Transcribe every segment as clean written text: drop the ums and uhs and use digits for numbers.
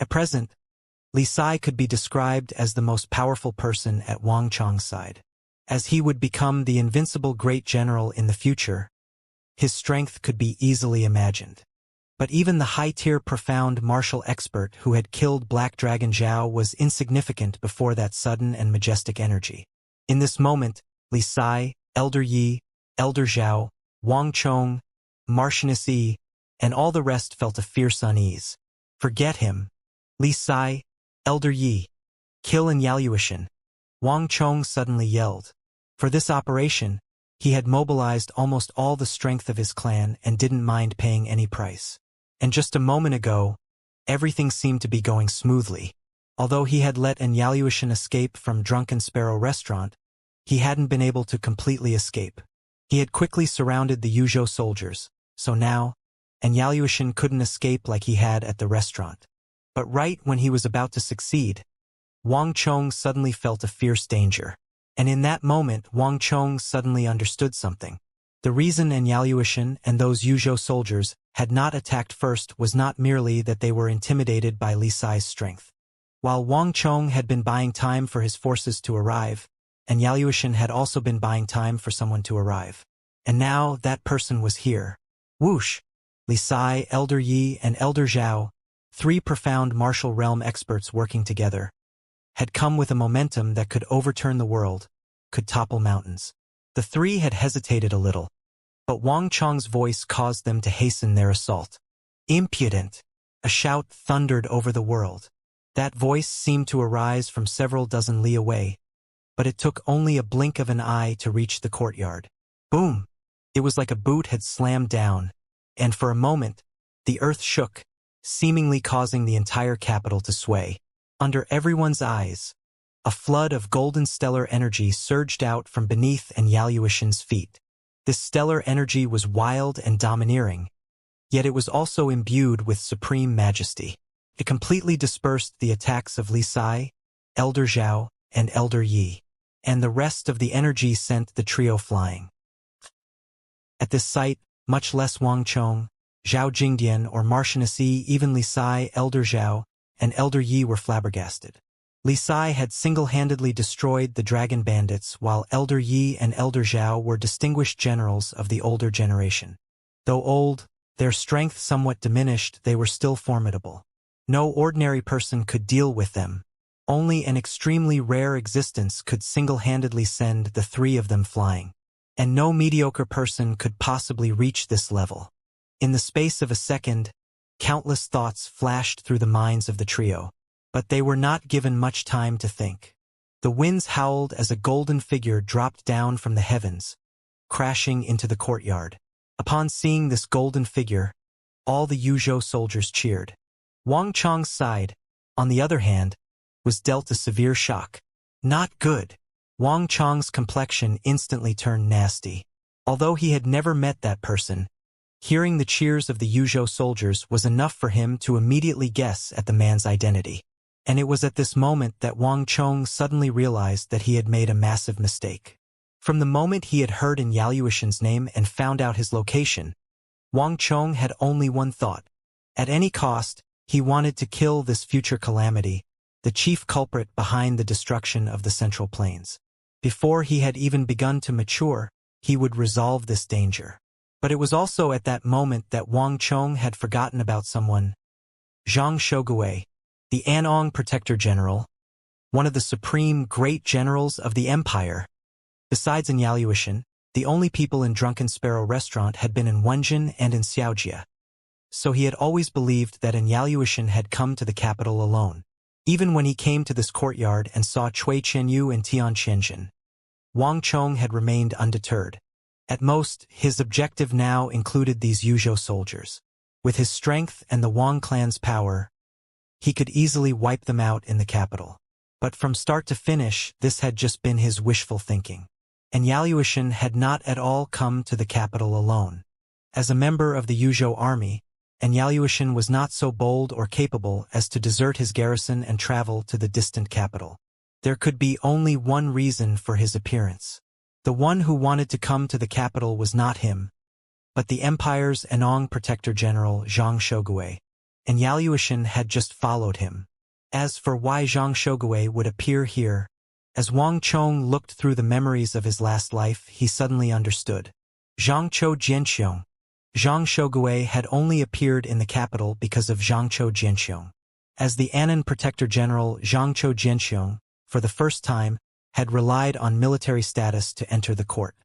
At present, Li Sai could be described as the most powerful person at Wang Chong's side. As he would become the invincible great general in the future, his strength could be easily imagined. But even the high-tier profound martial expert who had killed Black Dragon Zhao was insignificant before that sudden and majestic energy. In this moment, Li Sai, Elder Yi, Elder Zhao, Wang Chong, Martianess Yi, and all the rest felt a fierce unease. Forget him. Li Sai, Elder Yi, kill Inauthentic, Wang Chong suddenly yelled. For this operation, he had mobilized almost all the strength of his clan and didn't mind paying any price. And just a moment ago, everything seemed to be going smoothly. Although he had let Inauthentic escape from Drunken Sparrow restaurant, he hadn't been able to completely escape. He had quickly surrounded the Yuzhou soldiers, so now, Inauthentic couldn't escape like he had at the restaurant. But right when he was about to succeed, Wang Chong suddenly felt a fierce danger. And in that moment Wang Chong suddenly understood something. The reason Inauthentic and those Yuzhou soldiers had not attacked first was not merely that they were intimidated by Li Sai's strength. While Wang Chong had been buying time for his forces to arrive, Inauthentic had also been buying time for someone to arrive. And now that person was here. Whoosh! Li Sai, Elder Yi, and Elder Zhao, three profound martial realm experts working together, had come with a momentum that could overturn the world, could topple mountains. The three had hesitated a little, but Wang Chong's voice caused them to hasten their assault. Impudent! A shout thundered over the world. That voice seemed to arise from several dozen li away, but it took only a blink of an eye to reach the courtyard. Boom! It was like a boot had slammed down, and for a moment, the earth shook, seemingly causing the entire capital to sway. Under everyone's eyes, a flood of golden stellar energy surged out from beneath Inauthentic's feet. This stellar energy was wild and domineering, yet it was also imbued with supreme majesty. It completely dispersed the attacks of Li Sai, Elder Zhao, and Elder Yi, and the rest of the energy sent the trio flying. At this sight, much less Wang Chong, Zhao Jingdian, or Martianess Yi, even Li Sai, Elder Zhao, and Elder Yi were flabbergasted. Li Sai had single-handedly destroyed the dragon bandits, while Elder Yi and Elder Zhao were distinguished generals of the older generation. Though old, their strength somewhat diminished, they were still formidable. No ordinary person could deal with them. Only an extremely rare existence could single-handedly send the three of them flying. And no mediocre person could possibly reach this level. In the space of a second, countless thoughts flashed through the minds of the trio. But they were not given much time to think. The winds howled as a golden figure dropped down from the heavens, crashing into the courtyard. Upon seeing this golden figure, all the Yuzhou soldiers cheered. Wang Chong's side, on the other hand, was dealt a severe shock. Not good. Wang Chong's complexion instantly turned nasty. Although he had never met that person, hearing the cheers of the Yuzhou soldiers was enough for him to immediately guess at the man's identity. And it was at this moment that Wang Chong suddenly realized that he had made a massive mistake. From the moment he had heard Inauthentic's name and found out his location, Wang Chong had only one thought. At any cost, he wanted to kill this future calamity, the chief culprit behind the destruction of the Central Plains. Before he had even begun to mature, he would resolve this danger. But it was also at that moment that Wang Chong had forgotten about someone. Zhang Shogui, the Anong Protector General, one of the supreme great generals of the empire. Besides Inauthentic, the only people in Drunken Sparrow restaurant had been in Wenjin and in Xiaoxia. So he had always believed that Inauthentic had come to the capital alone. Even when he came to this courtyard and saw Cui Qianyu and Tian Qianjin, Wang Chong had remained undeterred. At most, his objective now included these Yuzhou soldiers. With his strength and the Wang clan's power, he could easily wipe them out in the capital. But from start to finish, this had just been his wishful thinking. Inauthentic had not at all come to the capital alone. As a member of the Yuzhou army, Inauthentic was not so bold or capable as to desert his garrison and travel to the distant capital. There could be only one reason for his appearance. The one who wanted to come to the capital was not him, but the empire's Anong Protector General Zhang Shogui. and Yaluoshan had just followed him. As for why Zhang Shogui would appear here, as Wang Chong looked through the memories of his last life, he suddenly understood. Zhangzhou Jianxiong. Zhang Shogui had only appeared in the capital because of Zhangzhou Jianxiong. As the Anan Protector General, Zhangzhou Jianxiong, for the first time, had relied on military status to enter the court.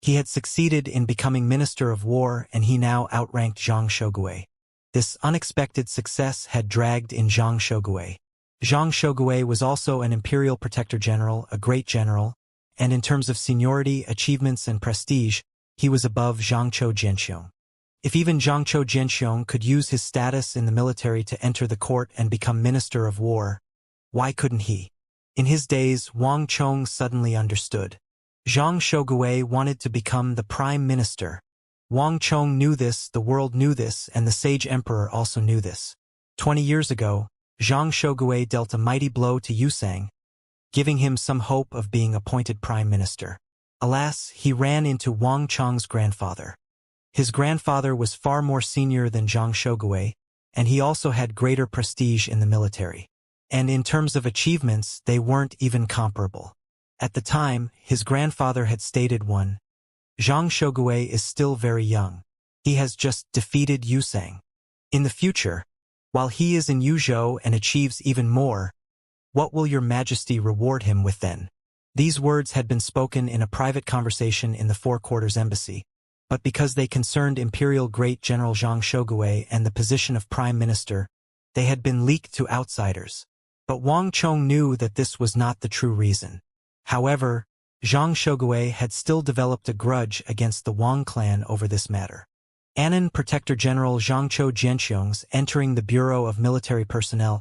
He had succeeded in becoming Minister of War, and he now outranked Zhang Shogui. This unexpected success had dragged in Zhang Shogui. Zhang Shogui was also an Imperial Protector General, a great general, and in terms of seniority, achievements, and prestige, he was above Zhangzhou Jianxiong. If even Zhangzhou Jianxiong could use his status in the military to enter the court and become Minister of War, why couldn't he? In his days, Wang Chong suddenly understood. Zhang Shogui wanted to become the Prime Minister. Wang Chong knew this, the world knew this, and the Sage Emperor also knew this. 20 years ago, Zhang Shogui dealt a mighty blow to Yusang, giving him some hope of being appointed Prime Minister. Alas, he ran into Wang Chong's grandfather. His grandfather was far more senior than Zhang Shogui, and he also had greater prestige in the military. And in terms of achievements, they weren't even comparable. At the time, his grandfather had stated one. Zhang Shogui is still very young. He has just defeated Yusang. In the future, while he is in Yuzhou and achieves even more, what will your majesty reward him with then? These words had been spoken in a private conversation in the Four Quarters Embassy, but because they concerned Imperial Great General Zhang Shogui and the position of Prime Minister, they had been leaked to outsiders. But Wang Chong knew that this was not the true reason. However, Zhang Shogui had still developed a grudge against the Wang clan over this matter. Anan Protector General Zhangzhou Jianxiong's entering the Bureau of Military Personnel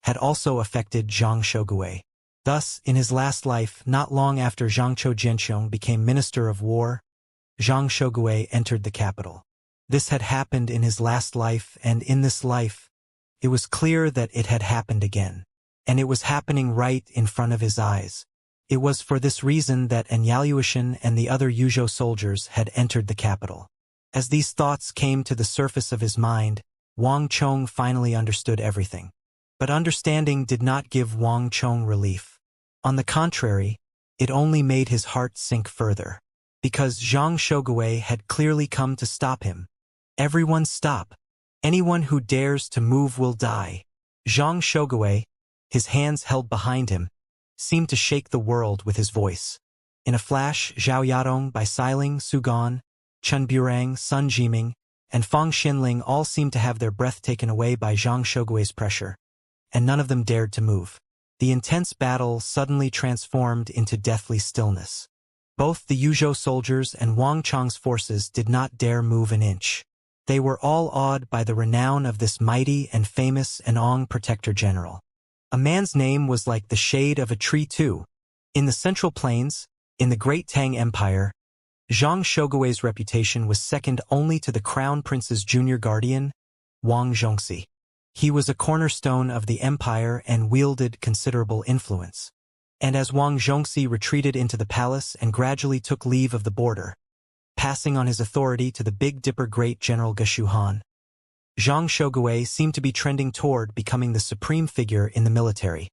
had also affected Zhang Shogui. Thus, in his last life, not long after Zhangzhou Jianxiong became Minister of War, Zhang Shogui entered the capital. This had happened in his last life, and in this life, it was clear that it had happened again. And it was happening right in front of his eyes. It was for this reason that Yaluoshan and the other Yuzhou soldiers had entered the capital. As these thoughts came to the surface of his mind, Wang Chong finally understood everything. But understanding did not give Wang Chong relief. On the contrary, it only made his heart sink further. Because Zhang Shogui had clearly come to stop him. Everyone stop. Anyone who dares to move will die. Zhang Shogui, his hands held behind him, seemed to shake the world with his voice. In a flash, Zhao Yadong, Bai Siling, Su Gan, Chen Burang, Sun Jiming, and Fang Xinling all seemed to have their breath taken away by Zhang Shogui's pressure, and none of them dared to move. The intense battle suddenly transformed into deathly stillness. Both the Yuzhou soldiers and Wang Chong's forces did not dare move an inch. They were all awed by the renown of this mighty and famous Anong Protector General. A man's name was like the shade of a tree too. In the Central Plains, in the Great Tang Empire, Zhang Shogui's reputation was second only to the Crown Prince's junior guardian, Wang Zhongxi. He was a cornerstone of the empire and wielded considerable influence. And as Wang Zhongxi retreated into the palace and gradually took leave of the border, passing on his authority to the Big Dipper Great General Geshu Han, Zhang Shogui seemed to be trending toward becoming the supreme figure in the military.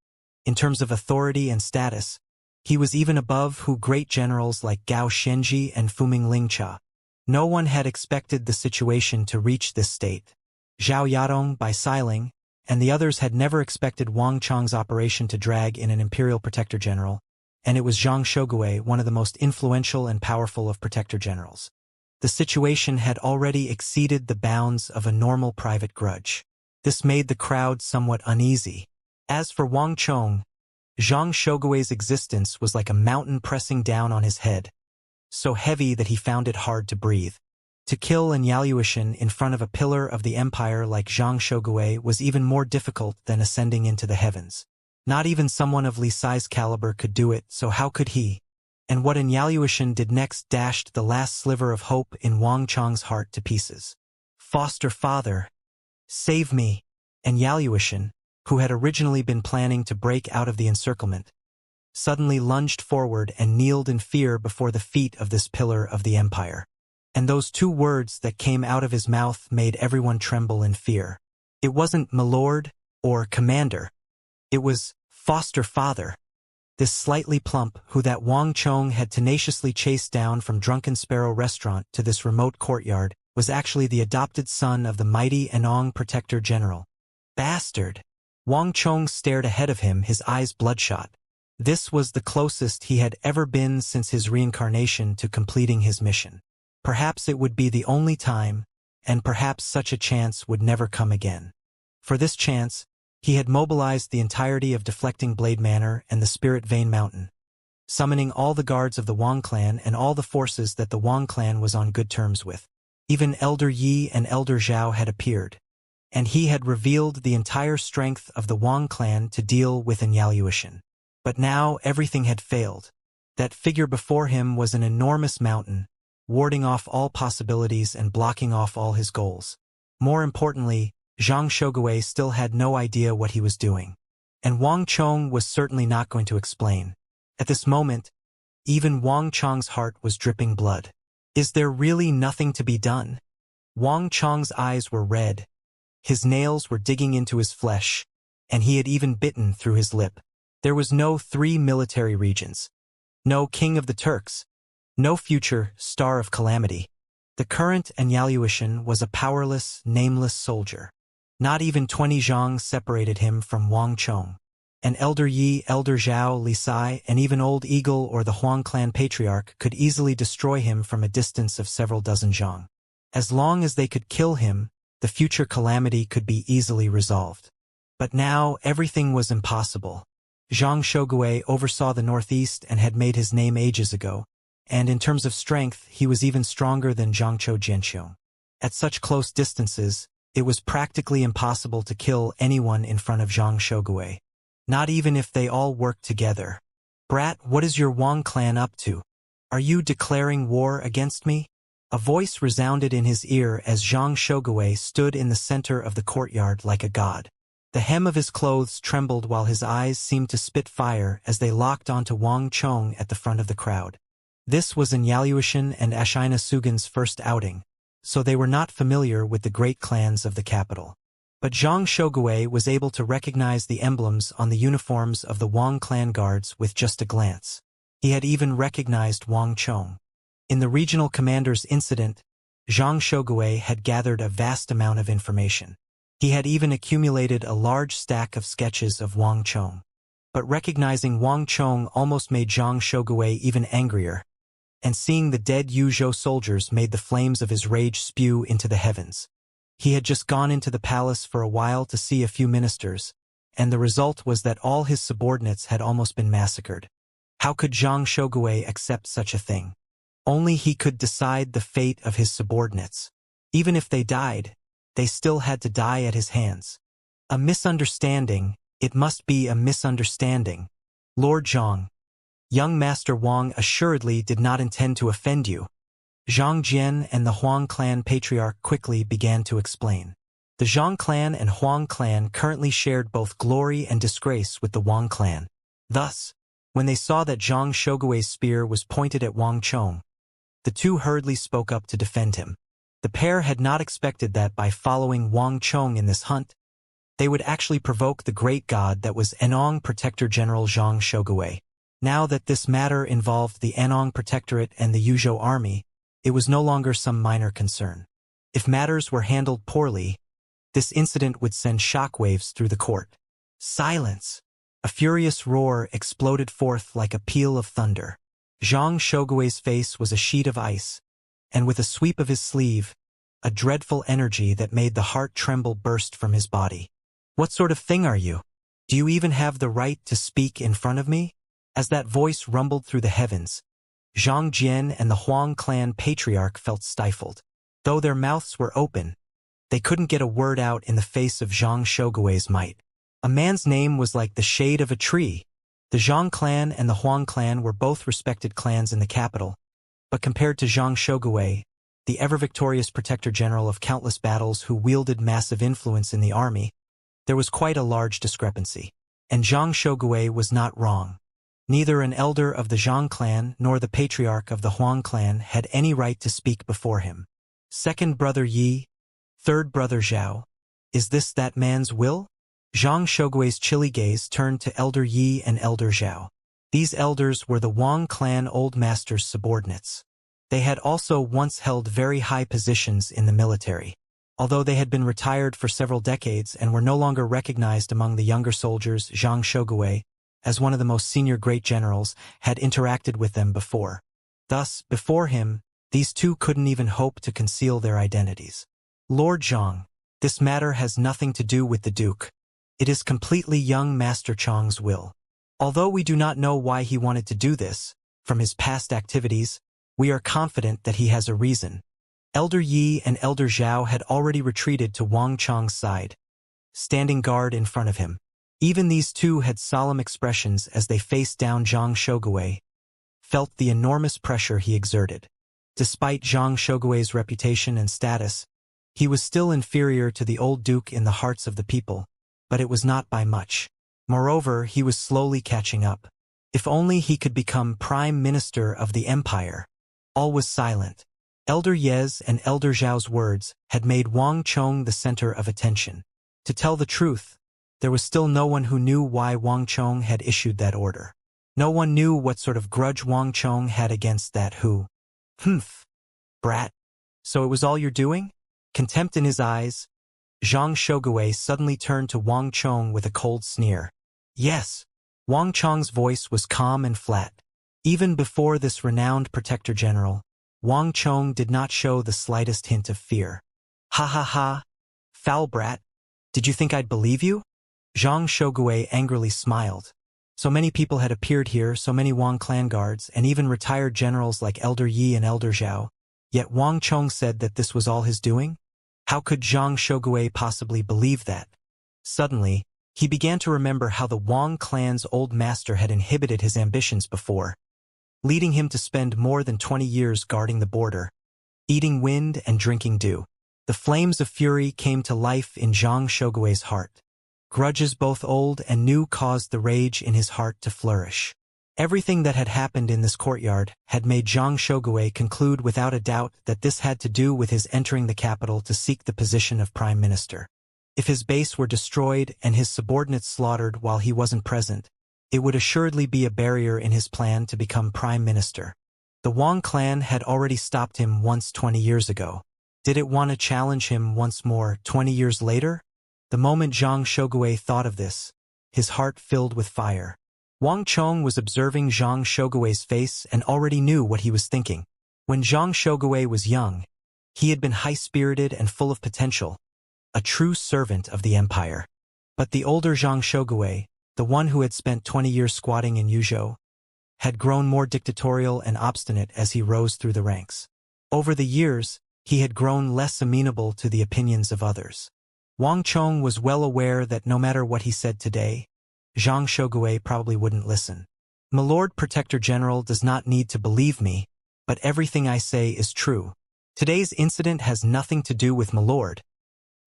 In terms of authority and status, he was even above who great generals like Gao Shenji and Fuming Lingcha. No one had expected the situation to reach this state. Zhao Yadong, Bai Siling, and the others had never expected Wang Chong's operation to drag in an imperial protector general, and it was Zhang Shogui, one of the most influential and powerful of protector generals. The situation had already exceeded the bounds of a normal private grudge. This made the crowd somewhat uneasy. As for Wang Chong, Zhang Shogui's existence was like a mountain pressing down on his head, so heavy that he found it hard to breathe. To kill an Yaluoshan in front of a pillar of the empire like Zhang Shogui was even more difficult than ascending into the heavens. Not even someone of Li Sai's caliber could do it, so how could he? And what an Yaluoshan did next dashed the last sliver of hope in Wang Chong's heart to pieces. Foster father, save me! And Yaluoshan, who had originally been planning to break out of the encirclement, suddenly lunged forward and kneeled in fear before the feet of this pillar of the empire. And those two words that came out of his mouth made everyone tremble in fear. It wasn't milord or commander. It was foster father. This slightly plump, who that Wang Chong had tenaciously chased down from Drunken Sparrow restaurant to this remote courtyard, was actually the adopted son of the mighty Anong Protector General. Bastard! Wang Chong stared ahead of him, his eyes bloodshot. This was the closest he had ever been since his reincarnation to completing his mission. Perhaps it would be the only time, and perhaps such a chance would never come again. For this chance, he had mobilized the entirety of Deflecting Blade Manor and the Spirit Vein Mountain, summoning all the guards of the Wang clan and all the forces that the Wang clan was on good terms with. Even Elder Yi and Elder Zhao had appeared, and he had revealed the entire strength of the Wang clan to deal with Inauthentic. But now everything had failed. That figure before him was an enormous mountain, warding off all possibilities and blocking off all his goals. More importantly, Zhang Shogui still had no idea what he was doing. And Wang Chong was certainly not going to explain. At this moment, even Wang Chong's heart was dripping blood. Is there really nothing to be done? Wang Chong's eyes were red. His nails were digging into his flesh, and he had even bitten through his lip. There was no 3 military regions. No King of the Turks. No future Star of Calamity. The current Inauthentic was a powerless, nameless soldier. Not even 20 zhang separated him from Wang Chong. And Elder Yi, Elder Zhao, Li Sai, and even Old Eagle or the Huang clan patriarch could easily destroy him from a distance of several dozen zhang. As long as they could kill him, the future calamity could be easily resolved. But now everything was impossible. Zhang Shogui oversaw the northeast and had made his name ages ago, and in terms of strength he was even stronger than Zhangzhou Jianxiong. At such close distances, it was practically impossible to kill anyone in front of Zhang Shogui. Not even if they all worked together. Brat, what is your Wang clan up to? Are you declaring war against me? A voice resounded in his ear as Zhang Shogui stood in the center of the courtyard like a god. The hem of his clothes trembled while his eyes seemed to spit fire as they locked onto Wang Chong at the front of the crowd. This was Inauthentic and Ashina Sugan's first outing, so they were not familiar with the great clans of the capital. But Zhang Shogui was able to recognize the emblems on the uniforms of the Wang clan guards with just a glance. He had even recognized Wang Chong. In the regional commander's incident, Zhang Shogui had gathered a vast amount of information. He had even accumulated a large stack of sketches of Wang Chong. But recognizing Wang Chong almost made Zhang Shogui even angrier, and seeing the dead Yuzhou soldiers made the flames of his rage spew into the heavens. He had just gone into the palace for a while to see a few ministers, and the result was that all his subordinates had almost been massacred. How could Zhang Shogui accept such a thing? Only he could decide the fate of his subordinates. Even if they died, they still had to die at his hands. A misunderstanding, it must be a misunderstanding. Lord Zhang. Young Master Wang assuredly did not intend to offend you. Zhang Jian and the Huang clan patriarch quickly began to explain. The Zhang clan and Huang clan currently shared both glory and disgrace with the Wang clan. Thus, when they saw that Zhang Shogui's spear was pointed at Wang Chong, the two hurriedly spoke up to defend him. The pair had not expected that by following Wang Chong in this hunt, they would actually provoke the great god that was Anong Protector General Zhang Shogui. Now that this matter involved the Anong Protectorate and the Yuzhou army, it was no longer some minor concern. If matters were handled poorly, this incident would send shockwaves through the court. Silence! A furious roar exploded forth like a peal of thunder. Zhang Shogui's face was a sheet of ice, and with a sweep of his sleeve, a dreadful energy that made the heart tremble burst from his body. What sort of thing are you? Do you even have the right to speak in front of me? As that voice rumbled through the heavens, Zhang Jian and the Huang clan patriarch felt stifled. Though their mouths were open, they couldn't get a word out in the face of Zhang Shogui's might. A man's name was like the shade of a tree. The Zhang clan and the Huang clan were both respected clans in the capital, but compared to Zhang Shogui, the ever-victorious protector general of countless battles who wielded massive influence in the army, there was quite a large discrepancy. And Zhang Shogui was not wrong. Neither an elder of the Zhang clan nor the patriarch of the Huang clan had any right to speak before him. Second brother Yi, third brother Zhao, Is this that man's will? Zhang Shougui's chilly gaze turned to Elder Yi and Elder Zhao. These elders were the Wang clan Old Master's subordinates. They had also once held very high positions in the military. Although they had been retired for several decades and were no longer recognized among the younger soldiers, Zhang Shougui, as one of the most senior great generals, had interacted with them before. Thus, before him, these two couldn't even hope to conceal their identities. Lord Zhang, this matter has nothing to do with the Duke. It is completely young Master Chang's will. Although we do not know why he wanted to do this, from his past activities, we are confident that he has a reason. Elder Yi and Elder Zhao had already retreated to Wang Chang's side, standing guard in front of him. Even these two had solemn expressions as they faced down Zhang Shougui, felt the enormous pressure he exerted. Despite Zhang Shougui's reputation and status, he was still inferior to the old duke in the hearts of the people, but it was not by much. Moreover, he was slowly catching up. If only he could become Prime Minister of the Empire. All was silent. Elder Ye's and Elder Zhao's words had made Wang Chong the center of attention. To tell the truth, there was still no one who knew why Wang Chong had issued that order. No one knew what sort of grudge Wang Chong had against that who. Humph. Brat. So it was all you're doing? Contempt in his eyes, Zhang Shougui suddenly turned to Wang Chong with a cold sneer. Yes. Wang Chong's voice was calm and flat. Even before this renowned protector general, Wang Chong did not show the slightest hint of fear. Ha ha ha. Foul brat. Did you think I'd believe you? Zhang Shougui angrily smiled. So many people had appeared here, so many Wang clan guards, and even retired generals like Elder Yi and Elder Zhao. Yet Wang Chong said that this was all his doing? How could Zhang Shougui possibly believe that? Suddenly, he began to remember how the Wang clan's old master had inhibited his ambitions before, leading him to spend more than 20 years guarding the border, eating wind and drinking dew. The flames of fury came to life in Zhang Shougui's heart. Grudges both old and new caused the rage in his heart to flourish. Everything that had happened in this courtyard had made Zhang Shougui conclude without a doubt that this had to do with his entering the capital to seek the position of prime minister. If his base were destroyed and his subordinates slaughtered while he wasn't present, it would assuredly be a barrier in his plan to become prime minister. The Wang clan had already stopped him once 20 years ago. Did it want to challenge him once more 20 years later? The moment Zhang Shougui thought of this, his heart filled with fire. Wang Chong was observing Zhang Shougui's face and already knew what he was thinking. When Zhang Shougui was young, he had been high-spirited and full of potential, a true servant of the empire. But the older Zhang Shougui, the one who had spent 20 years squatting in Yuzhou, had grown more dictatorial and obstinate as he rose through the ranks. Over the years, he had grown less amenable to the opinions of others. Wang Chong was well aware that no matter what he said today, Zhang Shougui probably wouldn't listen. My Lord Protector General does not need to believe me, but everything I say is true. Today's incident has nothing to do with my lord,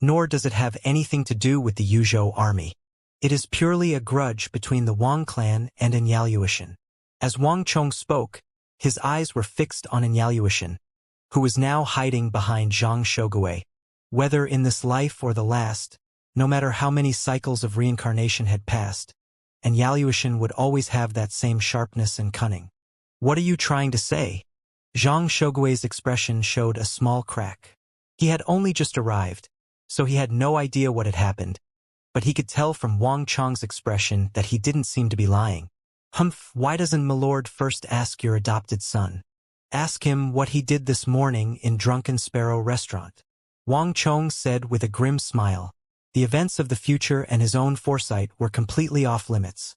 nor does it have anything to do with the Yuzhou army. It is purely a grudge between the Wang clan and Inauthentic. As Wang Chong spoke, his eyes were fixed on Inauthentic, who was now hiding behind Zhang Shougui. Whether in this life or the last, no matter how many cycles of reincarnation had passed, Inauthentic would always have that same sharpness and cunning. What are you trying to say? Zhang Shougui's expression showed a small crack. He had only just arrived, so he had no idea what had happened, but he could tell from Wang Chong's expression that he didn't seem to be lying. Humph, why doesn't my lord first ask your adopted son? Ask him what he did this morning in Drunken Sparrow restaurant. Wang Chong said with a grim smile. The events of the future and his own foresight were completely off limits.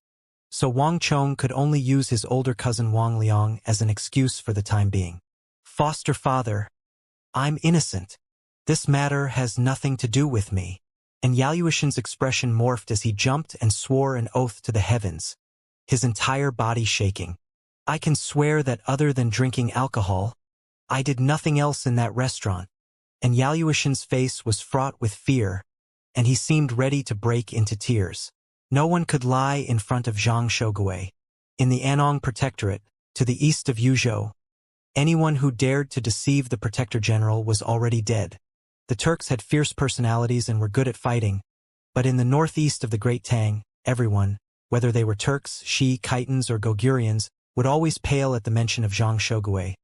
So Wang Chong could only use his older cousin Wang Liang as an excuse for the time being. Foster father, I'm innocent. This matter has nothing to do with me. And Yaluishan's expression morphed as he jumped and swore an oath to the heavens, his entire body shaking. I can swear that other than drinking alcohol, I did nothing else in that restaurant. And Yaluishan's face was fraught with fear, and he seemed ready to break into tears. No one could lie in front of Zhang Shougui. In the Anong Protectorate, to the east of Yuzhou, anyone who dared to deceive the Protector General was already dead. The Turks had fierce personalities and were good at fighting, but in the northeast of the Great Tang, everyone, whether they were Turks, Shi, Khitans, or Gogurians, would always pale at the mention of Zhang Shogui,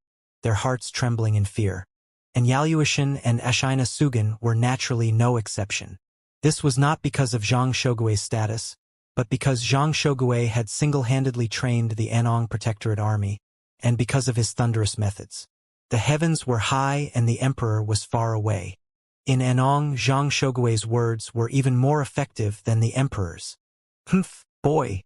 their hearts trembling in fear. And Yaluoshan and Ashina Sugan were naturally no exception. This was not because of Zhang Shogui's status, but because Zhang Shogui had single-handedly trained the Anong Protectorate army, and because of his thunderous methods. The heavens were high and the emperor was far away. In Anong, Zhang Shogui's words were even more effective than the emperor's. Humph, boy.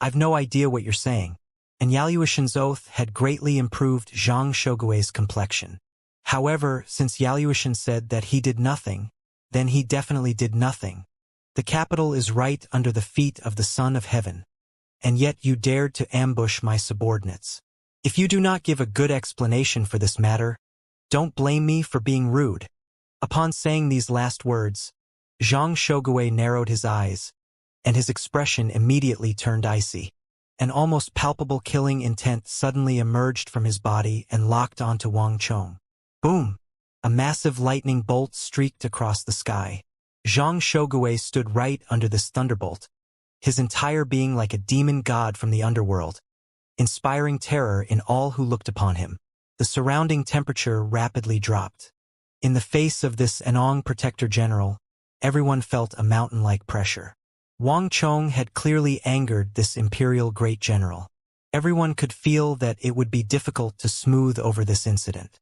I've no idea what you're saying. And Yaluoshan's oath had greatly improved Zhang Shogui's complexion. However, since Yaluoshan said that he did nothing, then he definitely did nothing. The capital is right under the feet of the Son of Heaven. And yet you dared to ambush my subordinates. If you do not give a good explanation for this matter, don't blame me for being rude. Upon saying these last words, Zhang Shogui narrowed his eyes, and his expression immediately turned icy. An almost palpable killing intent suddenly emerged from his body and locked onto Wang Chong. Boom! A massive lightning bolt streaked across the sky. Zhang Shogui stood right under this thunderbolt, his entire being like a demon god from the underworld, inspiring terror in all who looked upon him. The surrounding temperature rapidly dropped. In the face of this Anong Protector General, everyone felt a mountain-like pressure. Wang Chong had clearly angered this imperial great general. Everyone could feel that it would be difficult to smooth over this incident.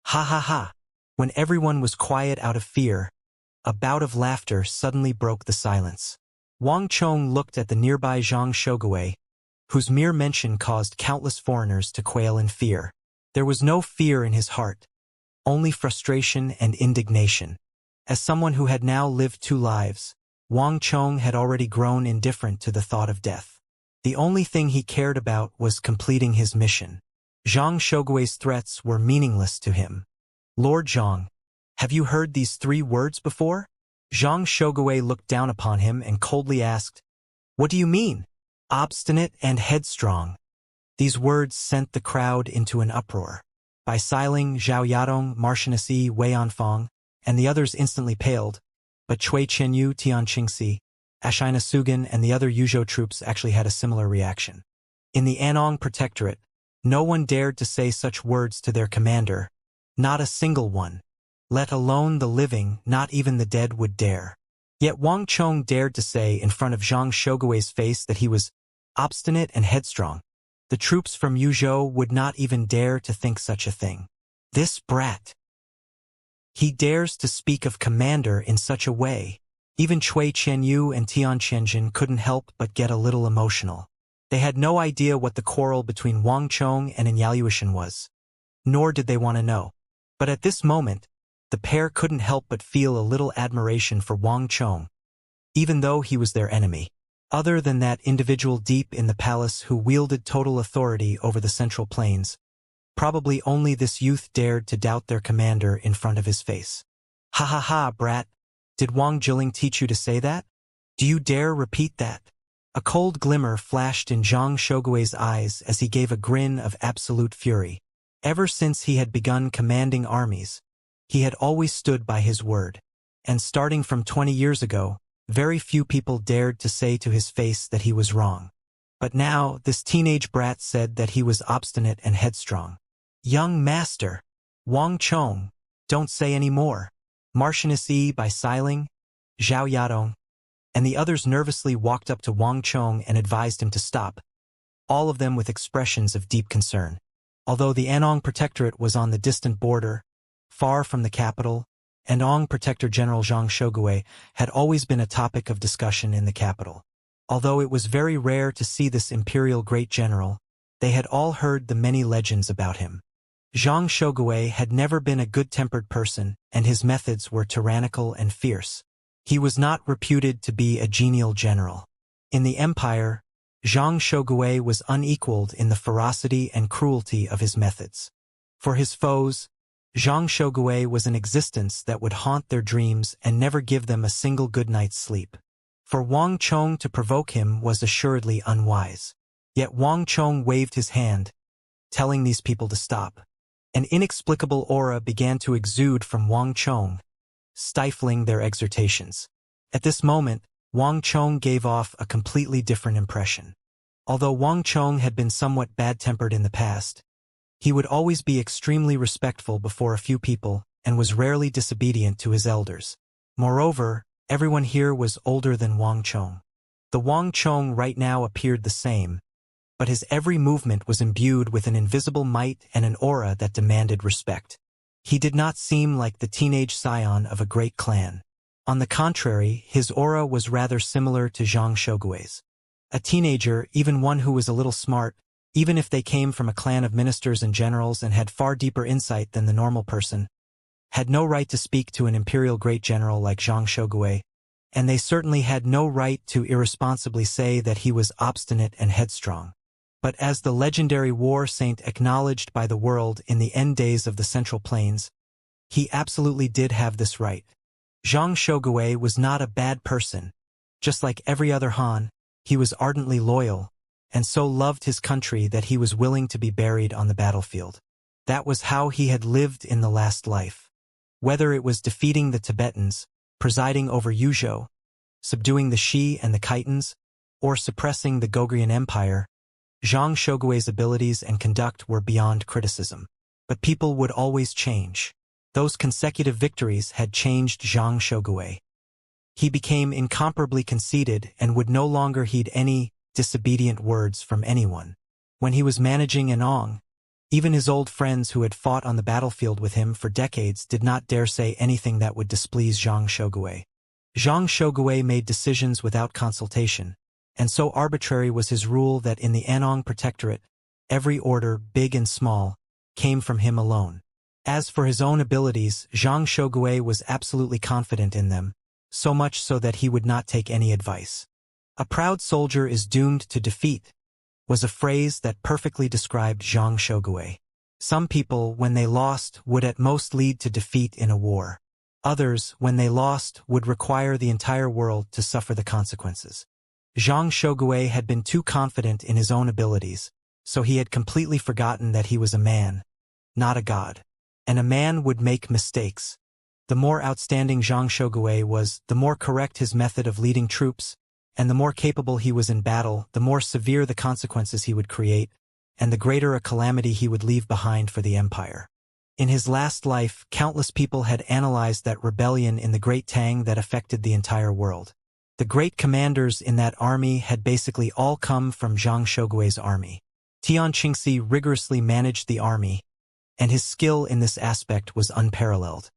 Ha ha ha! When everyone was quiet out of fear, a bout of laughter suddenly broke the silence. Wang Chong looked at the nearby Zhang Shogui, whose mere mention caused countless foreigners to quail in fear. There was no fear in his heart, only frustration and indignation. As someone who had now lived 2 lives, Wang Chong had already grown indifferent to the thought of death. The only thing he cared about was completing his mission. Zhang Shogui's threats were meaningless to him. Lord Zhang, have you heard these 3 words before? Zhang Shogui looked down upon him and coldly asked, What do you mean? Obstinate and headstrong. These words sent the crowd into an uproar. By Xiling, Zhao Yadong, Martianisi, Wei Anfang, and the others instantly paled, but Cui Qianyu, Tian Qingxi, Ashina Sugan, and the other Yuzhou troops actually had a similar reaction. In the Anong Protectorate, no one dared to say such words to their commander, not a single one. Let alone the living, not even the dead would dare. Yet Wang Chong dared to say in front of Zhang Shogui's face that he was obstinate and headstrong. The troops from Yuzhou would not even dare to think such a thing. This brat. He dares to speak of commander in such a way. Even Cui Qianyu and Tian Qianjin couldn't help but get a little emotional. They had no idea what the quarrel between Wang Chong and Yaluoshan was. Nor did they want to know. But at this moment, the pair couldn't help but feel a little admiration for Wang Chong, even though he was their enemy. Other than that individual deep in the palace who wielded total authority over the Central Plains, probably only this youth dared to doubt their commander in front of his face. Ha ha ha, brat. Did Wang Jilin teach you to say that? Do you dare repeat that? A cold glimmer flashed in Zhang Shogui's eyes as he gave a grin of absolute fury. Ever since he had begun commanding armies, he had always stood by his word. And starting from 20 years ago, very few people dared to say to his face that he was wrong. But now, this teenage brat said that he was obstinate and headstrong. Young master, Wang Chong, don't say any more. Martianisi by Xiling, Zhao Yadong, and the others nervously walked up to Wang Chong and advised him to stop, all of them with expressions of deep concern. Although the Anong Protectorate was on the distant border, far from the capital, Anong Protector General Zhang Shogui had always been a topic of discussion in the capital. Although it was very rare to see this imperial great general, they had all heard the many legends about him. Zhang Shogui had never been a good-tempered person, and his methods were tyrannical and fierce. He was not reputed to be a genial general. In the empire, Zhang Shogui was unequaled in the ferocity and cruelty of his methods. For his foes, Zhang Shogui was an existence that would haunt their dreams and never give them a single good night's sleep. For Wang Chong to provoke him was assuredly unwise. Yet Wang Chong waved his hand, telling these people to stop. An inexplicable aura began to exude from Wang Chong, stifling their exhortations. At this moment, Wang Chong gave off a completely different impression. Although Wang Chong had been somewhat bad-tempered in the past, he would always be extremely respectful before a few people and was rarely disobedient to his elders. Moreover, everyone here was older than Wang Chong. The Wang Chong right now appeared the same, but his every movement was imbued with an invisible might and an aura that demanded respect. He did not seem like the teenage scion of a great clan. On the contrary, his aura was rather similar to Zhang Shougui's. A teenager, even one who was a little smart, even if they came from a clan of ministers and generals and had far deeper insight than the normal person, had no right to speak to an imperial great general like Zhang Shougui, and they certainly had no right to irresponsibly say that he was obstinate and headstrong. But as the legendary war saint acknowledged by the world in the end days of the Central Plains, he absolutely did have this right. Zhang Shougui was not a bad person. Just like every other Han, he was ardently loyal, and so loved his country that he was willing to be buried on the battlefield. That was how he had lived in the last life. Whether it was defeating the Tibetans, presiding over Yuzhou, subduing the Shi and the Khitans, or suppressing the Gogrian Empire, Zhang Shougui's abilities and conduct were beyond criticism. But people would always change. Those consecutive victories had changed Zhang Shougui. He became incomparably conceited and would no longer heed any disobedient words from anyone. When he was managing Anong, even his old friends who had fought on the battlefield with him for decades did not dare say anything that would displease Zhang Shougui. Zhang Shougui made decisions without consultation, and so arbitrary was his rule that in the Anong Protectorate, every order, big and small, came from him alone. As for his own abilities, Zhang Shougui was absolutely confident in them, so much so that he would not take any advice. "A proud soldier is doomed to defeat," was a phrase that perfectly described Zhang Shougui. Some people, when they lost, would at most lead to defeat in a war. Others, when they lost, would require the entire world to suffer the consequences. Zhang Shougui had been too confident in his own abilities, so he had completely forgotten that he was a man, not a god. And a man would make mistakes. The more outstanding Zhang Shougui was, the more correct his method of leading troops, and the more capable he was in battle, the more severe the consequences he would create, and the greater a calamity he would leave behind for the empire. In his last life, countless people had analyzed that rebellion in the Great Tang that affected the entire world. The great commanders in that army had basically all come from Zhang Shougui's army. Tian Qingxi rigorously managed the army, and his skill in this aspect was unparalleled.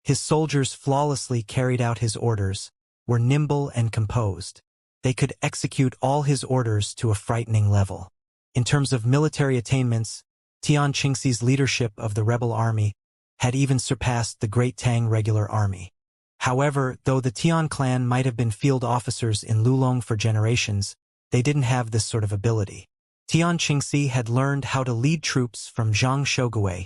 His soldiers flawlessly carried out his orders, were nimble and composed. They could execute all his orders to a frightening level. In terms of military attainments, Tian Qingxi's leadership of the rebel army had even surpassed the Great Tang regular army. However, though the Tian clan might have been field officers in Lulong for generations, they didn't have this sort of ability. Tian Qingxi had learned how to lead troops from Zhang Shougui.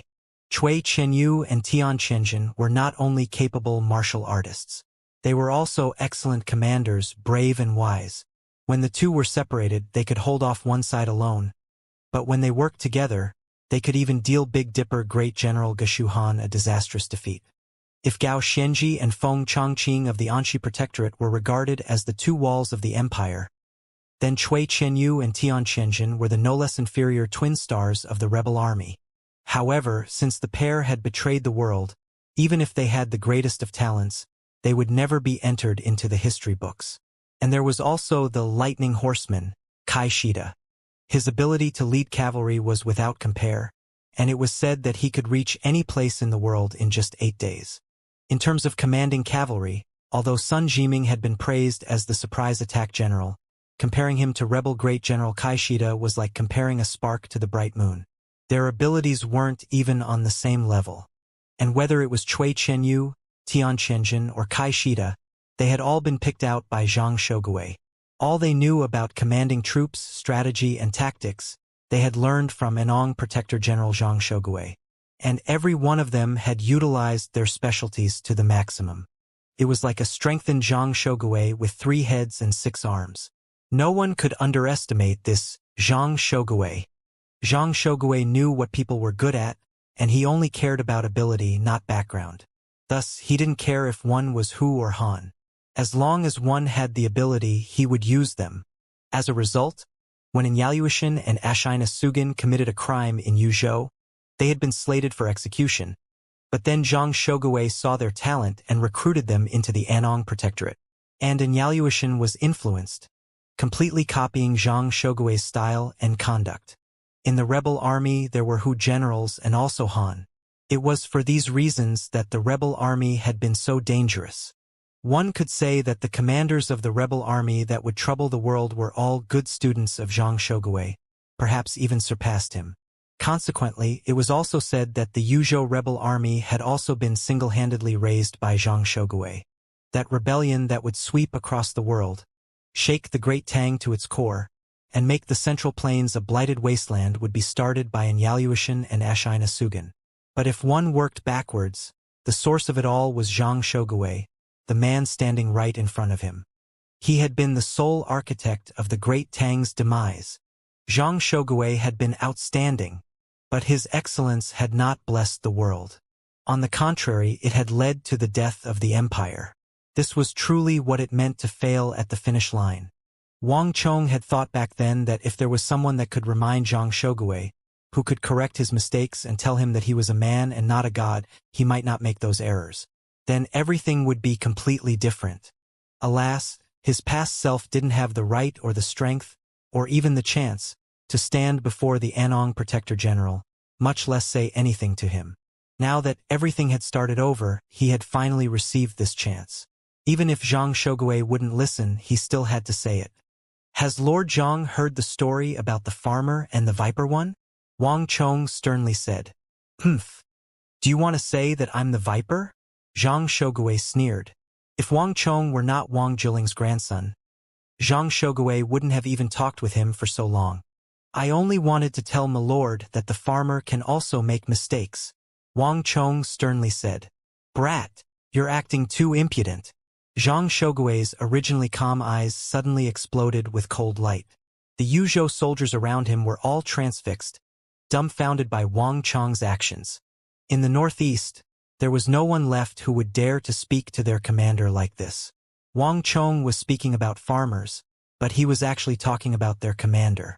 Cui Qianyu and Tian Qianjin were not only capable martial artists. They were also excellent commanders, brave and wise. When the two were separated, they could hold off one side alone. But when they worked together, they could even deal Big Dipper Great General Geshu Han a disastrous defeat. If Gao Xianji and Feng Chongqing of the Anxi Protectorate were regarded as the two walls of the empire, then Cui Qianyu and Tian Qianjin were the no less inferior twin stars of the rebel army. However, since the pair had betrayed the world, even if they had the greatest of talents, they would never be entered into the history books. And there was also the lightning horseman, Kai Shida. His ability to lead cavalry was without compare, and it was said that he could reach any place in the world in just 8 days. In terms of commanding cavalry, although Sun Jiming had been praised as the surprise attack general, comparing him to rebel great general Kai Shida was like comparing a spark to the bright moon. Their abilities weren't even on the same level. And whether it was Cui Qianyu, Tian Qianjin, or Kai Shida, they had all been picked out by Zhang Shougui. All they knew about commanding troops, strategy, and tactics, they had learned from Anong Protector General Zhang Shougui. And every one of them had utilized their specialties to the maximum. It was like a strengthened Zhang Shougui with 3 heads and 6 arms. No one could underestimate this Zhang Shougui. Zhang Shougui knew what people were good at, and he only cared about ability, not background. Thus, he didn't care if one was Hu or Han. As long as one had the ability, he would use them. As a result, when Inauthentic and Ascension committed a crime in Yuzhou, they had been slated for execution. But then Zhang Shogui saw their talent and recruited them into the Anong Protectorate. And Inauthentic was influenced, completely copying Zhang Shogui's style and conduct. In the rebel army there were Hu generals and also Han. It was for these reasons that the rebel army had been so dangerous. One could say that the commanders of the rebel army that would trouble the world were all good students of Zhang Shogui, perhaps even surpassed him. Consequently, it was also said that the Yuzhou rebel army had also been single-handedly raised by Zhang Shogui. That rebellion that would sweep across the world, shake the Great Tang to its core, and make the Central Plains a blighted wasteland would be started by Inauthentic and Ascension. But if one worked backwards, the source of it all was Zhang Shogui, the man standing right in front of him. He had been the sole architect of the Great Tang's demise. Zhang Shogui had been outstanding, but his excellence had not blessed the world. On the contrary, it had led to the death of the empire. This was truly what it meant to fail at the finish line. Wang Chong had thought back then that if there was someone that could remind Zhang Shogui, who could correct his mistakes and tell him that he was a man and not a god, he might not make those errors. Then everything would be completely different. Alas, his past self didn't have the right or the strength, or even the chance, to stand before the Anong Protector General, much less say anything to him. Now that everything had started over, he had finally received this chance. Even if Zhang Shogui wouldn't listen, he still had to say it. Has Lord Zhang heard the story about the farmer and the viper one? Wang Chong sternly said. Humph. Do you want to say that I'm the viper? Zhang Shogui sneered. If Wang Chong were not Wang Jiling's grandson, Zhang Shogui wouldn't have even talked with him for so long. I only wanted to tell my lord that the farmer can also make mistakes, Wang Chong sternly said. Brat, you're acting too impudent. Zhang Shogui's originally calm eyes suddenly exploded with cold light. The Yuzhou soldiers around him were all transfixed, dumbfounded by Wang Chong's actions. In the northeast, there was no one left who would dare to speak to their commander like this. Wang Chong was speaking about farmers, but he was actually talking about their commander.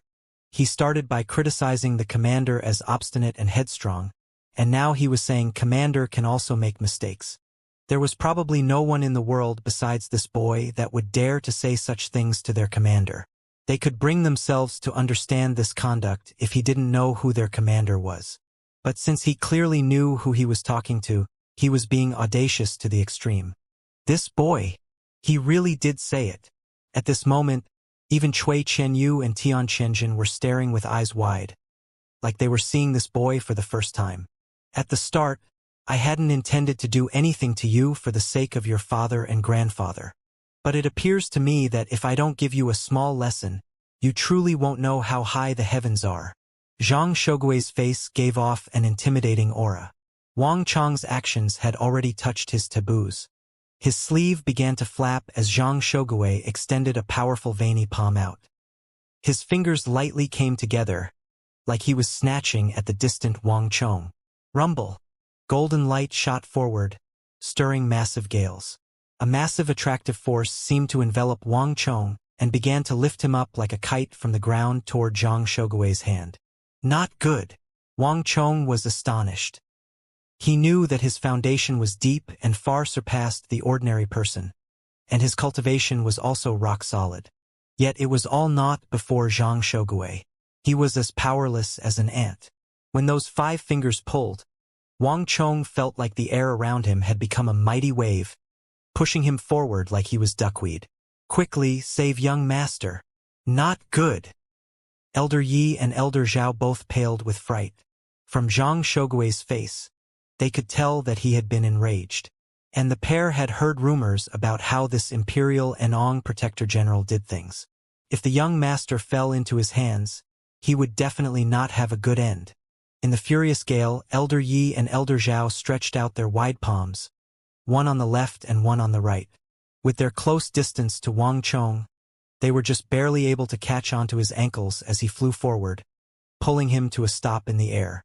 He started by criticizing the commander as obstinate and headstrong, and now he was saying commander can also make mistakes. There was probably no one in the world besides this boy that would dare to say such things to their commander. They could bring themselves to understand this conduct if he didn't know who their commander was. But since he clearly knew who he was talking to, he was being audacious to the extreme. This boy! He really did say it. At this moment, even Cui Qianyu and Tian Qianjin were staring with eyes wide, like they were seeing this boy for the first time. At the start, I hadn't intended to do anything to you for the sake of your father and grandfather. But it appears to me that if I don't give you a small lesson, you truly won't know how high the heavens are. Zhang Shogui's face gave off an intimidating aura. Wang Chong's actions had already touched his taboos. His sleeve began to flap as Zhang Shogui extended a powerful veiny palm out. His fingers lightly came together, like he was snatching at the distant Wang Chong. Rumble. Golden light shot forward, stirring massive gales. A massive attractive force seemed to envelop Wang Chong and began to lift him up like a kite from the ground toward Zhang Shogui's hand. Not good. Wang Chong was astonished. He knew that his foundation was deep and far surpassed the ordinary person, and his cultivation was also rock solid. Yet it was all naught before Zhang Shogui. He was as powerless as an ant. When those 5 fingers pulled, Wang Chong felt like the air around him had become a mighty wave, pushing him forward like he was duckweed. Quickly, save young master. Not good. Elder Yi and Elder Zhao both paled with fright. From Zhang Shogui's face, they could tell that he had been enraged. And the pair had heard rumors about how this Imperial Anong Protector General did things. If the young master fell into his hands, he would definitely not have a good end. In the furious gale, Elder Yi and Elder Zhao stretched out their wide palms, one on the left and one on the right. With their close distance to Wang Chong, they were just barely able to catch onto his ankles as he flew forward, pulling him to a stop in the air.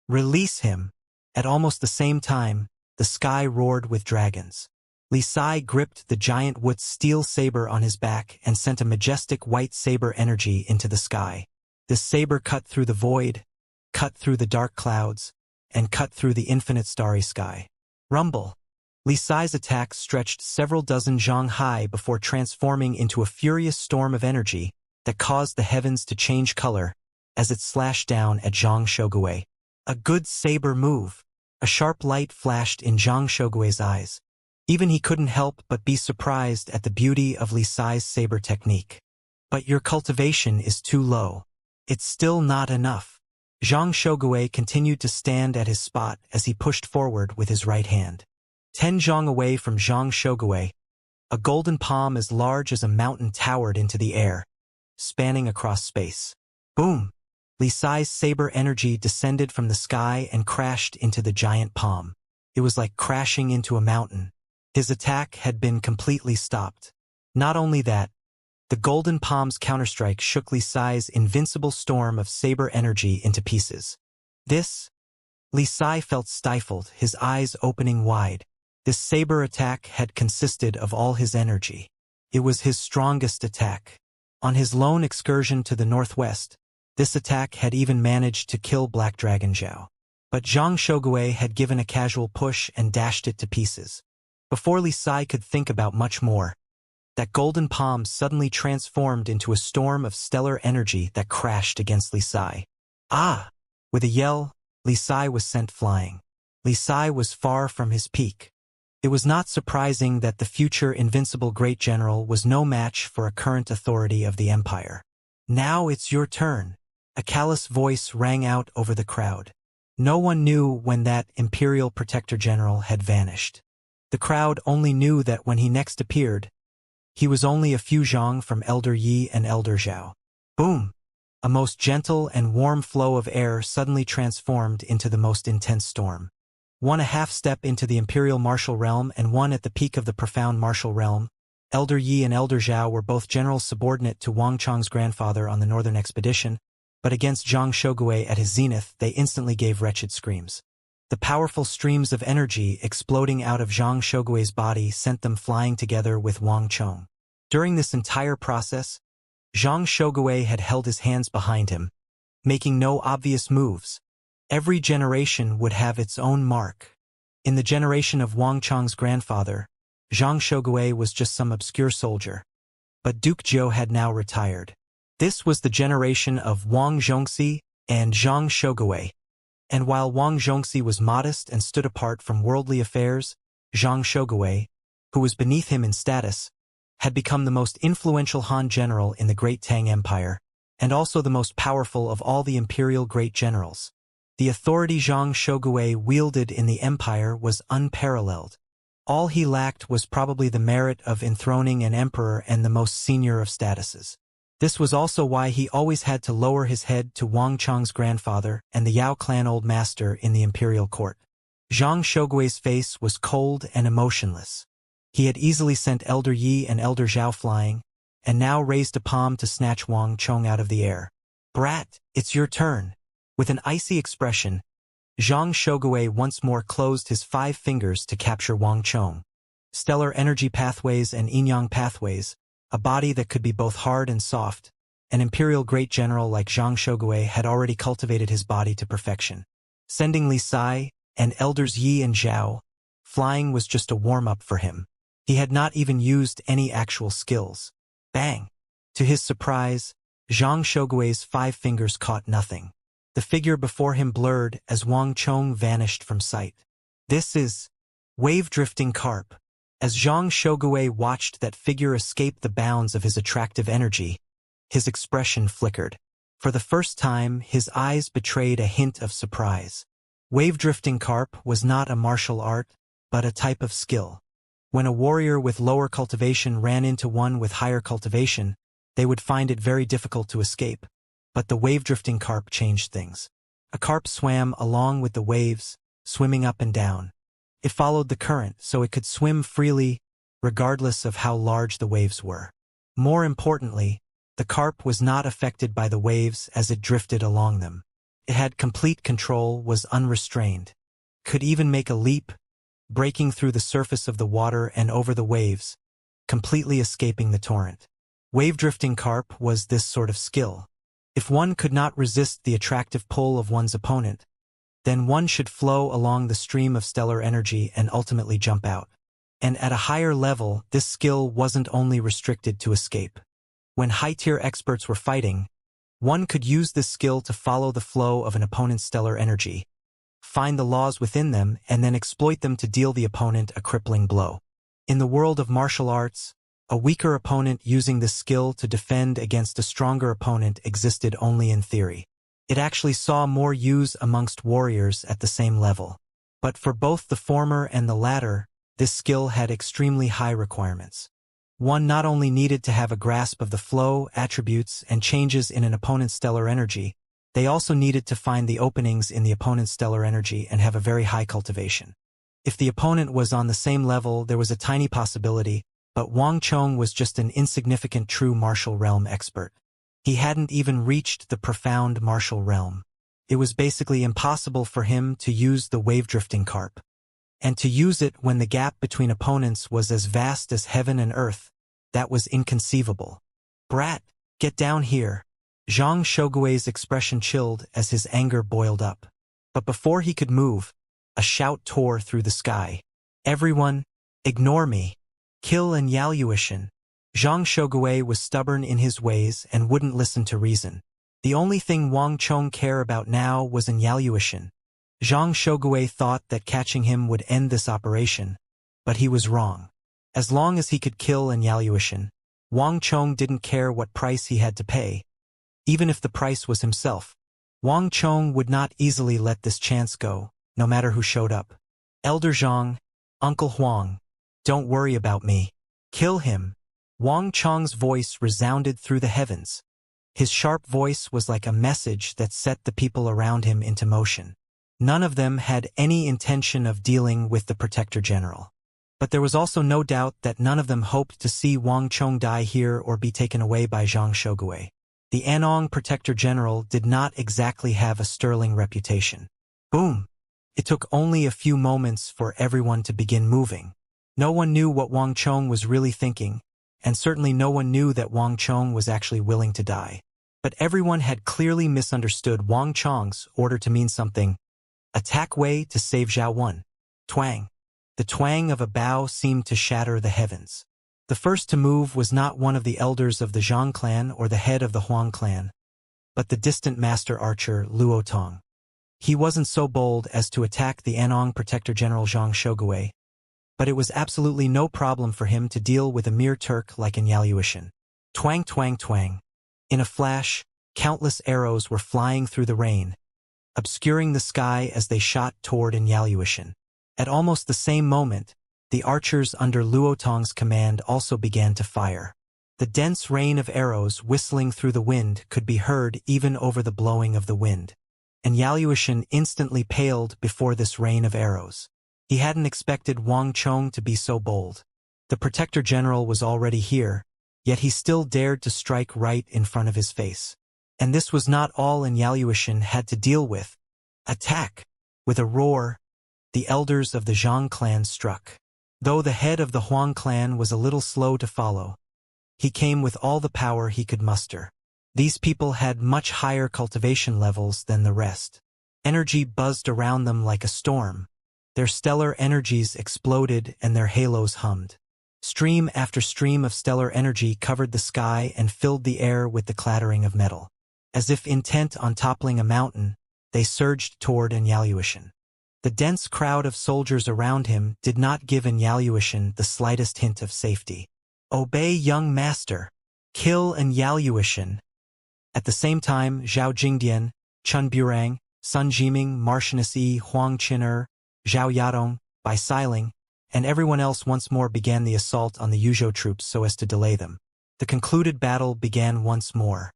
Release him! At almost the same time, the sky roared with dragons. Li Sai gripped the giant Wuxia steel saber on his back and sent a majestic white saber energy into the sky. This saber cut through the void, cut through the dark clouds, and cut through the infinite starry sky. Rumble! Li Sai's attack stretched several dozen zhang high before transforming into a furious storm of energy that caused the heavens to change color as it slashed down at Zhang Shogui. A good saber move. A sharp light flashed in Zhang Shogui's eyes. Even he couldn't help but be surprised at the beauty of Li Sai's saber technique. But your cultivation is too low. It's still not enough. Zhang Shogui continued to stand at his spot as he pushed forward with his right hand. 10 zhang away from Zhang Shogui, a golden palm as large as a mountain towered into the air, spanning across space. Boom! Li Sai's saber energy descended from the sky and crashed into the giant palm. It was like crashing into a mountain. His attack had been completely stopped. Not only that, the golden palm's counterstrike shook Li Sai's invincible storm of saber energy into pieces. Li Sai felt stifled, his eyes opening wide. This saber attack had consisted of all his energy. It was his strongest attack. On his lone excursion to the northwest, this attack had even managed to kill Black Dragon Zhao. But Zhang Shogui had given a casual push and dashed it to pieces. Before Li Sai could think about much more, that golden palm suddenly transformed into a storm of stellar energy that crashed against Li Sai. Ah! With a yell, Li Sai was sent flying. Li Sai was far from his peak. It was not surprising that the future invincible great general was no match for a current authority of the empire. Now it's your turn. A callous voice rang out over the crowd. No one knew when that imperial protector general had vanished. The crowd only knew that when he next appeared, he was only a few zhang from Elder Yi and Elder Zhao. Boom! A most gentle and warm flow of air suddenly transformed into the most intense storm. One a half-step into the imperial martial realm and one at the peak of the profound martial realm. Elder Yi and Elder Zhao were both generals subordinate to Wang Chang's grandfather on the northern expedition, but against Zhang Shogui at his zenith they instantly gave wretched screams. The powerful streams of energy exploding out of Zhang Shogui's body sent them flying together with Wang Chong. During this entire process, Zhang Shogui had held his hands behind him, making no obvious moves. Every generation would have its own mark. In the generation of Wang Chong's grandfather, Zhang Shogui was just some obscure soldier. But Duke Zhou had now retired. This was the generation of Wang Zhongxi and Zhang Shogui. And while Wang Zhongxi was modest and stood apart from worldly affairs, Zhang Shogui, who was beneath him in status, had become the most influential Han general in the Great Tang Empire, and also the most powerful of all the imperial great generals. The authority Zhang Shogui wielded in the empire was unparalleled. All he lacked was probably the merit of enthroning an emperor and the most senior of statuses. This was also why he always had to lower his head to Wang Chong's grandfather and the Yao clan old master in the imperial court. Zhang Shogui's face was cold and emotionless. He had easily sent Elder Yi and Elder Zhao flying, and now raised a palm to snatch Wang Chong out of the air. Brat, it's your turn. With an icy expression, Zhang Shogui once more closed his 5 fingers to capture Wang Chong. Stellar energy pathways and yin-yang pathways, a body that could be both hard and soft, an imperial great general like Zhang Shogui had already cultivated his body to perfection. Sending Li Sai and Elders Yi and Zhao flying was just a warm-up for him. He had not even used any actual skills. Bang! To his surprise, Zhang Shogui's 5 fingers caught nothing. The figure before him blurred as Wang Chong vanished from sight. This is wave-drifting carp. As Zhang Shogui watched that figure escape the bounds of his attractive energy, his expression flickered. For the first time, his eyes betrayed a hint of surprise. Wave-drifting carp was not a martial art, but a type of skill. When a warrior with lower cultivation ran into one with higher cultivation, they would find it very difficult to escape. But the wave-drifting carp changed things. A carp swam along with the waves, swimming up and down. It followed the current, so it could swim freely, regardless of how large the waves were. More importantly, the carp was not affected by the waves as it drifted along them. It had complete control, was unrestrained, could even make a leap, breaking through the surface of the water and over the waves, completely escaping the torrent. Wave-drifting carp was this sort of skill. If one could not resist the attractive pull of one's opponent, then one should flow along the stream of stellar energy and ultimately jump out. And at a higher level, this skill wasn't only restricted to escape. When high-tier experts were fighting, one could use this skill to follow the flow of an opponent's stellar energy, find the laws within them, and then exploit them to deal the opponent a crippling blow. In the world of martial arts, a weaker opponent using this skill to defend against a stronger opponent existed only in theory. It actually saw more use amongst warriors at the same level. But for both the former and the latter, this skill had extremely high requirements. One not only needed to have a grasp of the flow, attributes, and changes in an opponent's stellar energy, they also needed to find the openings in the opponent's stellar energy and have a very high cultivation. If the opponent was on the same level, there was a tiny possibility, but Wang Chong was just an insignificant true martial realm expert. He hadn't even reached the profound martial realm. It was basically impossible for him to use the wave-drifting carp. And to use it when the gap between opponents was as vast as heaven and earth, that was inconceivable. "Brat, get down here." Zhang Shogui's expression chilled as his anger boiled up. But before he could move, a shout tore through the sky. "Everyone, ignore me. Kill and Yaluishan." Zhang Shogui was stubborn in his ways and wouldn't listen to reason. The only thing Wang Chong cared about now was Yaluishan. Zhang Shogui thought that catching him would end this operation, but he was wrong. As long as he could kill Yaluishan, Wang Chong didn't care what price he had to pay. Even if the price was himself, Wang Chong would not easily let this chance go, no matter who showed up. "Elder Zhang, Uncle Huang, don't worry about me. Kill him." Wang Chong's voice resounded through the heavens. His sharp voice was like a message that set the people around him into motion. None of them had any intention of dealing with the Protector General. But there was also no doubt that none of them hoped to see Wang Chong die here or be taken away by Zhang Shogui. The Anong Protector General did not exactly have a sterling reputation. Boom! It took only a few moments for everyone to begin moving. No one knew what Wang Chong was really thinking, and certainly no one knew that Wang Chong was actually willing to die. But everyone had clearly misunderstood Wang Chong's order to mean something. Attack Wei to save Zhao Wen. Twang. The twang of a bow seemed to shatter the heavens. The first to move was not one of the elders of the Zhang clan or the head of the Huang clan, but the distant master archer Luo Tong. He wasn't so bold as to attack the Anong Protector General Zhang Shogui, but it was absolutely no problem for him to deal with a mere Turk like Yaluishan. Twang twang twang. In a flash, countless arrows were flying through the rain, obscuring the sky as they shot toward Yaluishan. At almost the same moment, the archers under Luo Tong's command also began to fire. The dense rain of arrows whistling through the wind could be heard even over the blowing of the wind. And Yaluishan instantly paled before this rain of arrows. He hadn't expected Wang Chong to be so bold. The Protector General was already here, yet he still dared to strike right in front of his face. And this was not all Yaluishan had to deal with. Attack! With a roar, the elders of the Zhang clan struck. Though the head of the Huang clan was a little slow to follow, he came with all the power he could muster. These people had much higher cultivation levels than the rest. Energy buzzed around them like a storm. Their stellar energies exploded and their halos hummed. Stream after stream of stellar energy covered the sky and filled the air with the clattering of metal. As if intent on toppling a mountain, they surged toward Yaluishan. The dense crowd of soldiers around him did not give Yaluishan the slightest hint of safety. "Obey, young master! Kill Yaluishan!" At the same time, Zhao Jingdian, Chun Burang, Sun Jiming, Martianus E, Huang Qin'er, Zhao Yadong, Bai Siling, and everyone else once more began the assault on the Yuzhou troops so as to delay them. The concluded battle began once more.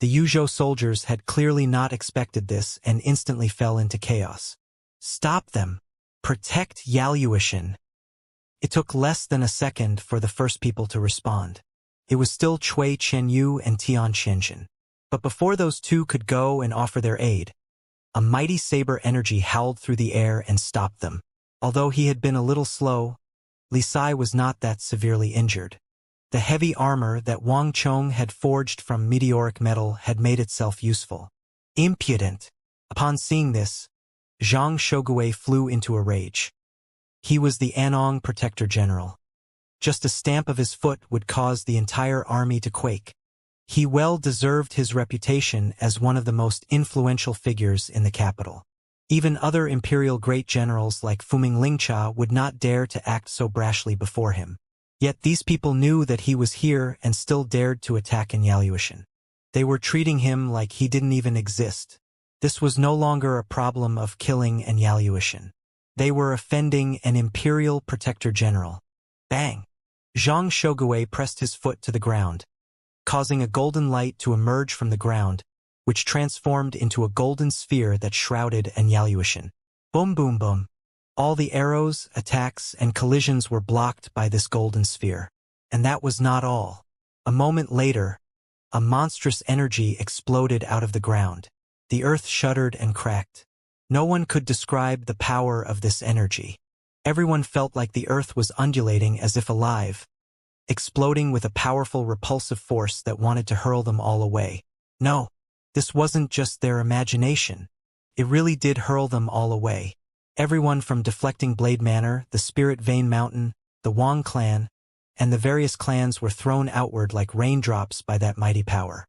The Yuzhou soldiers had clearly not expected this and instantly fell into chaos. "Stop them! Protect Yaluishan!" It took less than a second for the first people to respond. It was still Cui Chenyu and Tian Shenzhen. But before those two could go and offer their aid, a mighty saber energy howled through the air and stopped them. Although he had been a little slow, Li Sai was not that severely injured. The heavy armor that Wang Chong had forged from meteoric metal had made itself useful. Impudent! Upon seeing this, Zhang Shogui flew into a rage. He was the Anong Protector General. Just a stamp of his foot would cause the entire army to quake. He well deserved his reputation as one of the most influential figures in the capital. Even other imperial great generals like Fuming Lingcha would not dare to act so brashly before him. Yet these people knew that he was here and still dared to attack Yaluoshan. They were treating him like he didn't even exist. This was no longer a problem of killing Yaluoshan. They were offending an imperial protector general. Bang! Zhang Shogui pressed his foot to the ground, causing a golden light to emerge from the ground, which transformed into a golden sphere that shrouded Yaluoshan. Boom boom boom. All the arrows, attacks, and collisions were blocked by this golden sphere. And that was not all. A moment later, a monstrous energy exploded out of the ground. The earth shuddered and cracked. No one could describe the power of this energy. Everyone felt like the earth was undulating as if alive, exploding with a powerful repulsive force that wanted to hurl them all away. No, this wasn't just their imagination. It really did hurl them all away. Everyone from Deflecting Blade Manor, the Spirit Vein Mountain, the Wang clan, and the various clans were thrown outward like raindrops by that mighty power.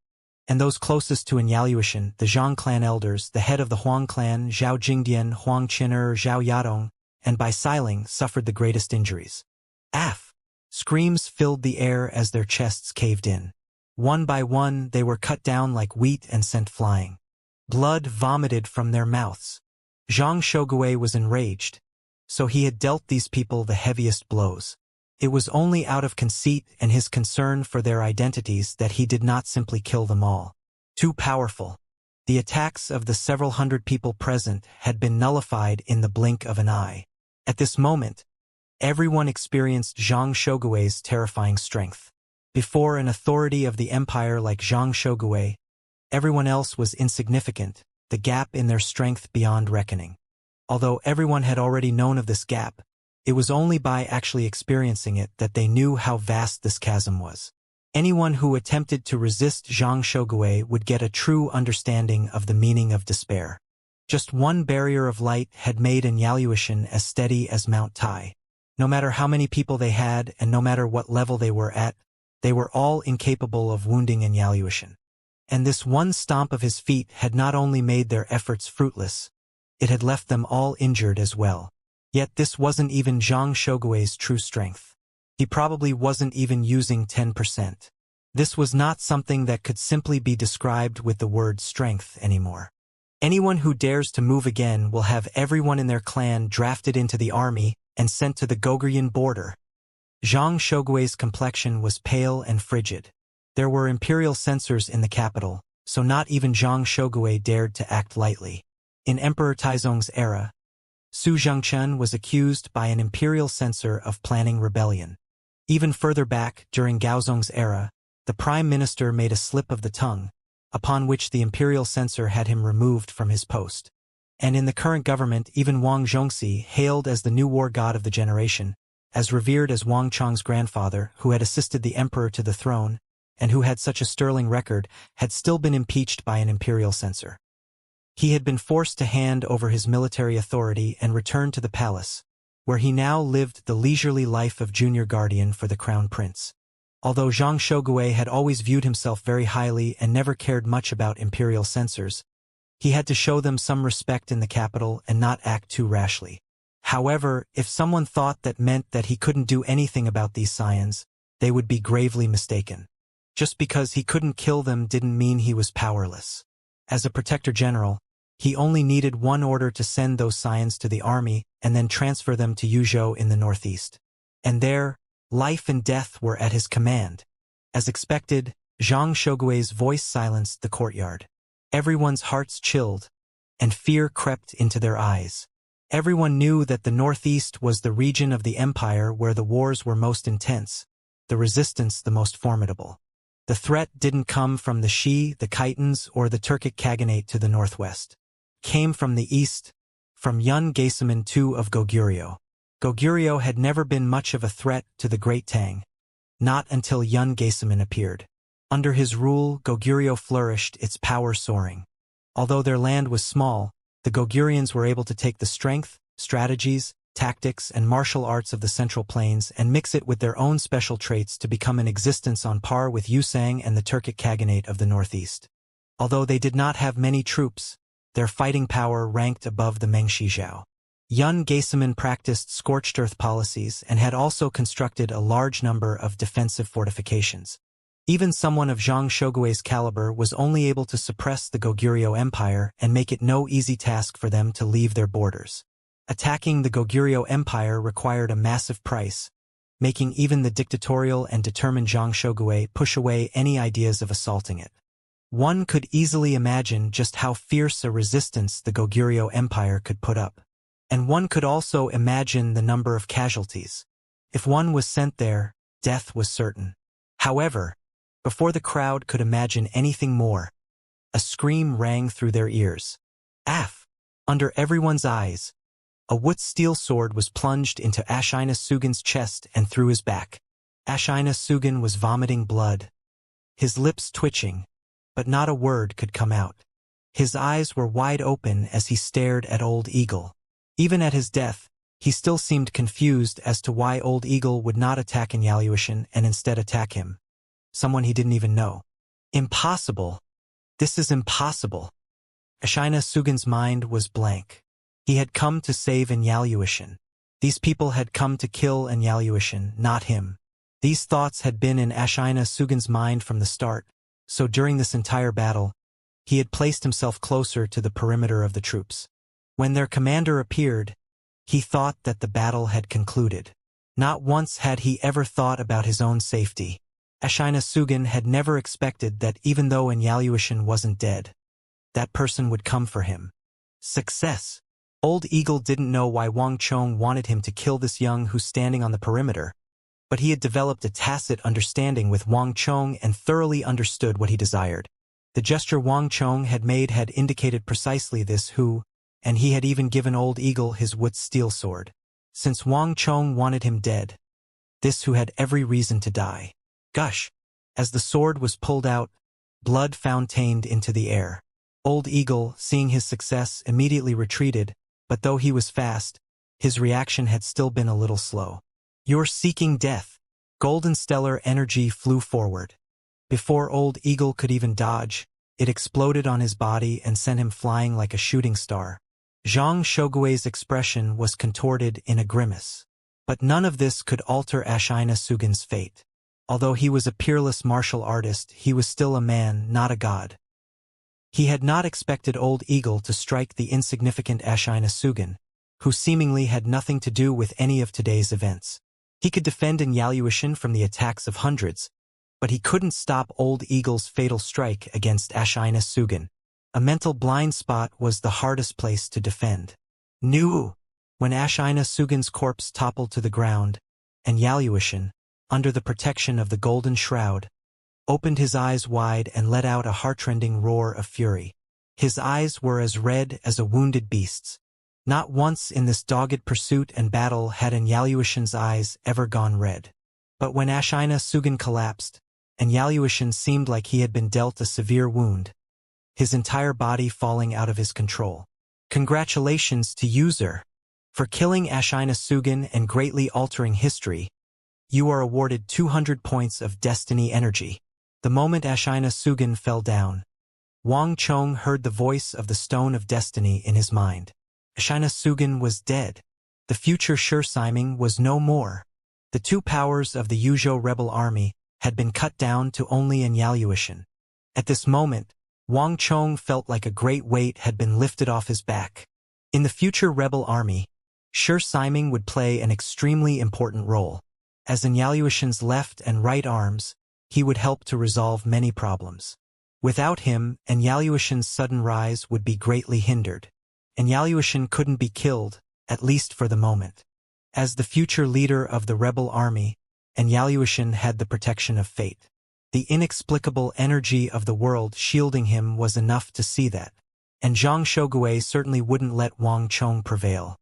And those closest to Yaluoshan, the Zhang clan elders, the head of the Huang clan, Zhao Jingdian, Huang Qin'er, Zhao Yadong, and Bai Siling suffered the greatest injuries. Af! Screams filled the air as their chests caved in. One by one, they were cut down like wheat and sent flying. Blood vomited from their mouths. Zhang Shogui was enraged, so he had dealt these people the heaviest blows. It was only out of conceit and his concern for their identities that he did not simply kill them all. Too powerful. The attacks of the several hundred people present had been nullified in the blink of an eye. At this moment, everyone experienced Zhang Shogui's terrifying strength. Before an authority of the empire like Zhang Shogui, everyone else was insignificant, the gap in their strength beyond reckoning. Although everyone had already known of this gap, it was only by actually experiencing it that they knew how vast this chasm was. Anyone who attempted to resist Zhang Shogui would get a true understanding of the meaning of despair. Just one barrier of light had made Yaluoshan as steady as Mount Tai. No matter how many people they had and no matter what level they were at, they were all incapable of wounding Yaluoshan. And this one stomp of his feet had not only made their efforts fruitless, it had left them all injured as well. Yet this wasn't even Zhang Shogui's true strength. He probably wasn't even using 10%. This was not something that could simply be described with the word strength anymore. Anyone who dares to move again will have everyone in their clan drafted into the army and sent to the Goguryeo border. Zhang Shogui's complexion was pale and frigid. There were imperial censors in the capital, so not even Zhang Shogui dared to act lightly. In Emperor Taizong's era, Su Zhengchen was accused by an imperial censor of planning rebellion. Even further back, during Gaozong's era, the prime minister made a slip of the tongue, upon which the imperial censor had him removed from his post. And in the current government, even Wang Zhongxi, hailed as the new war god of the generation, as revered as Wang Chong's grandfather, who had assisted the emperor to the throne, and who had such a sterling record, had still been impeached by an imperial censor. He had been forced to hand over his military authority and return to the palace, where he now lived the leisurely life of junior guardian for the crown prince. Although Zhang Shogui had always viewed himself very highly and never cared much about imperial censors, he had to show them some respect in the capital and not act too rashly. However, if someone thought that meant that he couldn't do anything about these scions, they would be gravely mistaken. Just because he couldn't kill them didn't mean he was powerless. As a protector general, he only needed one order to send those scions to the army and then transfer them to Yuzhou in the northeast. And there, life and death were at his command. As expected, Zhang Shogui's voice silenced the courtyard. Everyone's hearts chilled, and fear crept into their eyes. Everyone knew that the northeast was the region of the empire where the wars were most intense, the resistance the most formidable. The threat didn't come from the Shi, the Khitans, or the Turkic Khaganate to the northwest. Came from the east, From Yun Geisaman II of Goguryeo. Goguryeo had never been much of a threat to the Great Tang. Not until Yun Geisaman appeared. Under his rule, Goguryeo flourished, its power soaring. Although their land was small, the Goguryans were able to take the strength, strategies, tactics, and martial arts of the Central Plains and mix it with their own special traits to become an existence on par with Yusang and the Turkic Khaganate of the Northeast. Although they did not have many troops, their fighting power ranked above the Mengshizhao. Yun Geisaman practiced scorched earth policies and had also constructed a large number of defensive fortifications. Even someone of Zhang Shogui's caliber was only able to suppress the Goguryeo Empire and make it no easy task for them to leave their borders. Attacking the Goguryeo Empire required a massive price, making even the dictatorial and determined Zhang Shogui push away any ideas of assaulting it. One could easily imagine just how fierce a resistance the Goguryeo Empire could put up. And one could also imagine the number of casualties. If one was sent there, death was certain. However, before the crowd could imagine anything more, a scream rang through their ears. Af! Under everyone's eyes, a wood steel sword was plunged into Ashina Sugin's chest and through his back. Ashina Sugin was vomiting blood, his lips twitching, but not a word could come out. His eyes were wide open as he stared at Old Eagle. Even at his death, he still seemed confused as to why Old Eagle would not attack Inyaluishan and instead attack him. Someone he didn't even know. Impossible. This is impossible. Ashina Sugin's mind was blank. He had come to save Inyaluishan. These people had come to kill Inyaluishan, not him. These thoughts had been in Ashina Sugin's mind from the start, so during this entire battle, he had placed himself closer to the perimeter of the troops. When their commander appeared, he thought that the battle had concluded. Not once had he ever thought about his own safety. Ashina Sugin had never expected that even though Inyaluishan wasn't dead, that person would come for him. Success! Old Eagle didn't know why Wang Chong wanted him to kill this young who's standing on the perimeter, but he had developed a tacit understanding with Wang Chong and thoroughly understood what he desired. The gesture Wang Chong had made had indicated precisely this who, and he had even given Old Eagle his wood steel sword. Since Wang Chong wanted him dead, this who had every reason to die. Gush! As the sword was pulled out, blood fountained into the air. Old Eagle, seeing his success, immediately retreated, but though he was fast, his reaction had still been a little slow. You're seeking death. Golden stellar energy flew forward. Before Old Eagle could even dodge, it exploded on his body and sent him flying like a shooting star. Zhang Shogui's expression was contorted in a grimace. But none of this could alter Ashina Sugin's fate. Although he was a peerless martial artist, he was still a man, not a god. He had not expected Old Eagle to strike the insignificant Ashina Sugin, who seemingly had nothing to do with any of today's events. He could defend Inyaluishan from the attacks of hundreds, but he couldn't stop Old Eagle's fatal strike against Ashina Sugin. A mental blind spot was the hardest place to defend. Nu! When Ashina Sugin's corpse toppled to the ground, and Yaluishan, under the protection of the golden shroud, opened his eyes wide and let out a heartrending roar of fury. His eyes were as red as a wounded beast's. Not once in this dogged pursuit and battle had Inyaluishan's eyes ever gone red. But when Ashina Sugin collapsed, Inyaluishan seemed like he had been dealt a severe wound, his entire body falling out of his control. Congratulations to user. For killing Ashina Sugin and greatly altering history, you are awarded 200 points of destiny energy. The moment Ashina Sugin fell down, Wang Chong heard the voice of the Stone of Destiny in his mind. Ashina Sugin was dead. The future Xianxia was no more. The two powers of the Yuzhou rebel army had been cut down to only Inyaluishan. At this moment, Wang Chong felt like a great weight had been lifted off his back. In the future rebel army, Xianxia would play an extremely important role. As Inyaluishan's left and right arms, he would help to resolve many problems. Without him, Inyaluishan's sudden rise would be greatly hindered. Inyaluishan couldn't be killed, at least for the moment. As the future leader of the rebel army, Inyaluishan had the protection of fate. The inexplicable energy of the world shielding him was enough to see that. and Zhang Shogui certainly wouldn't let Wang Chong prevail.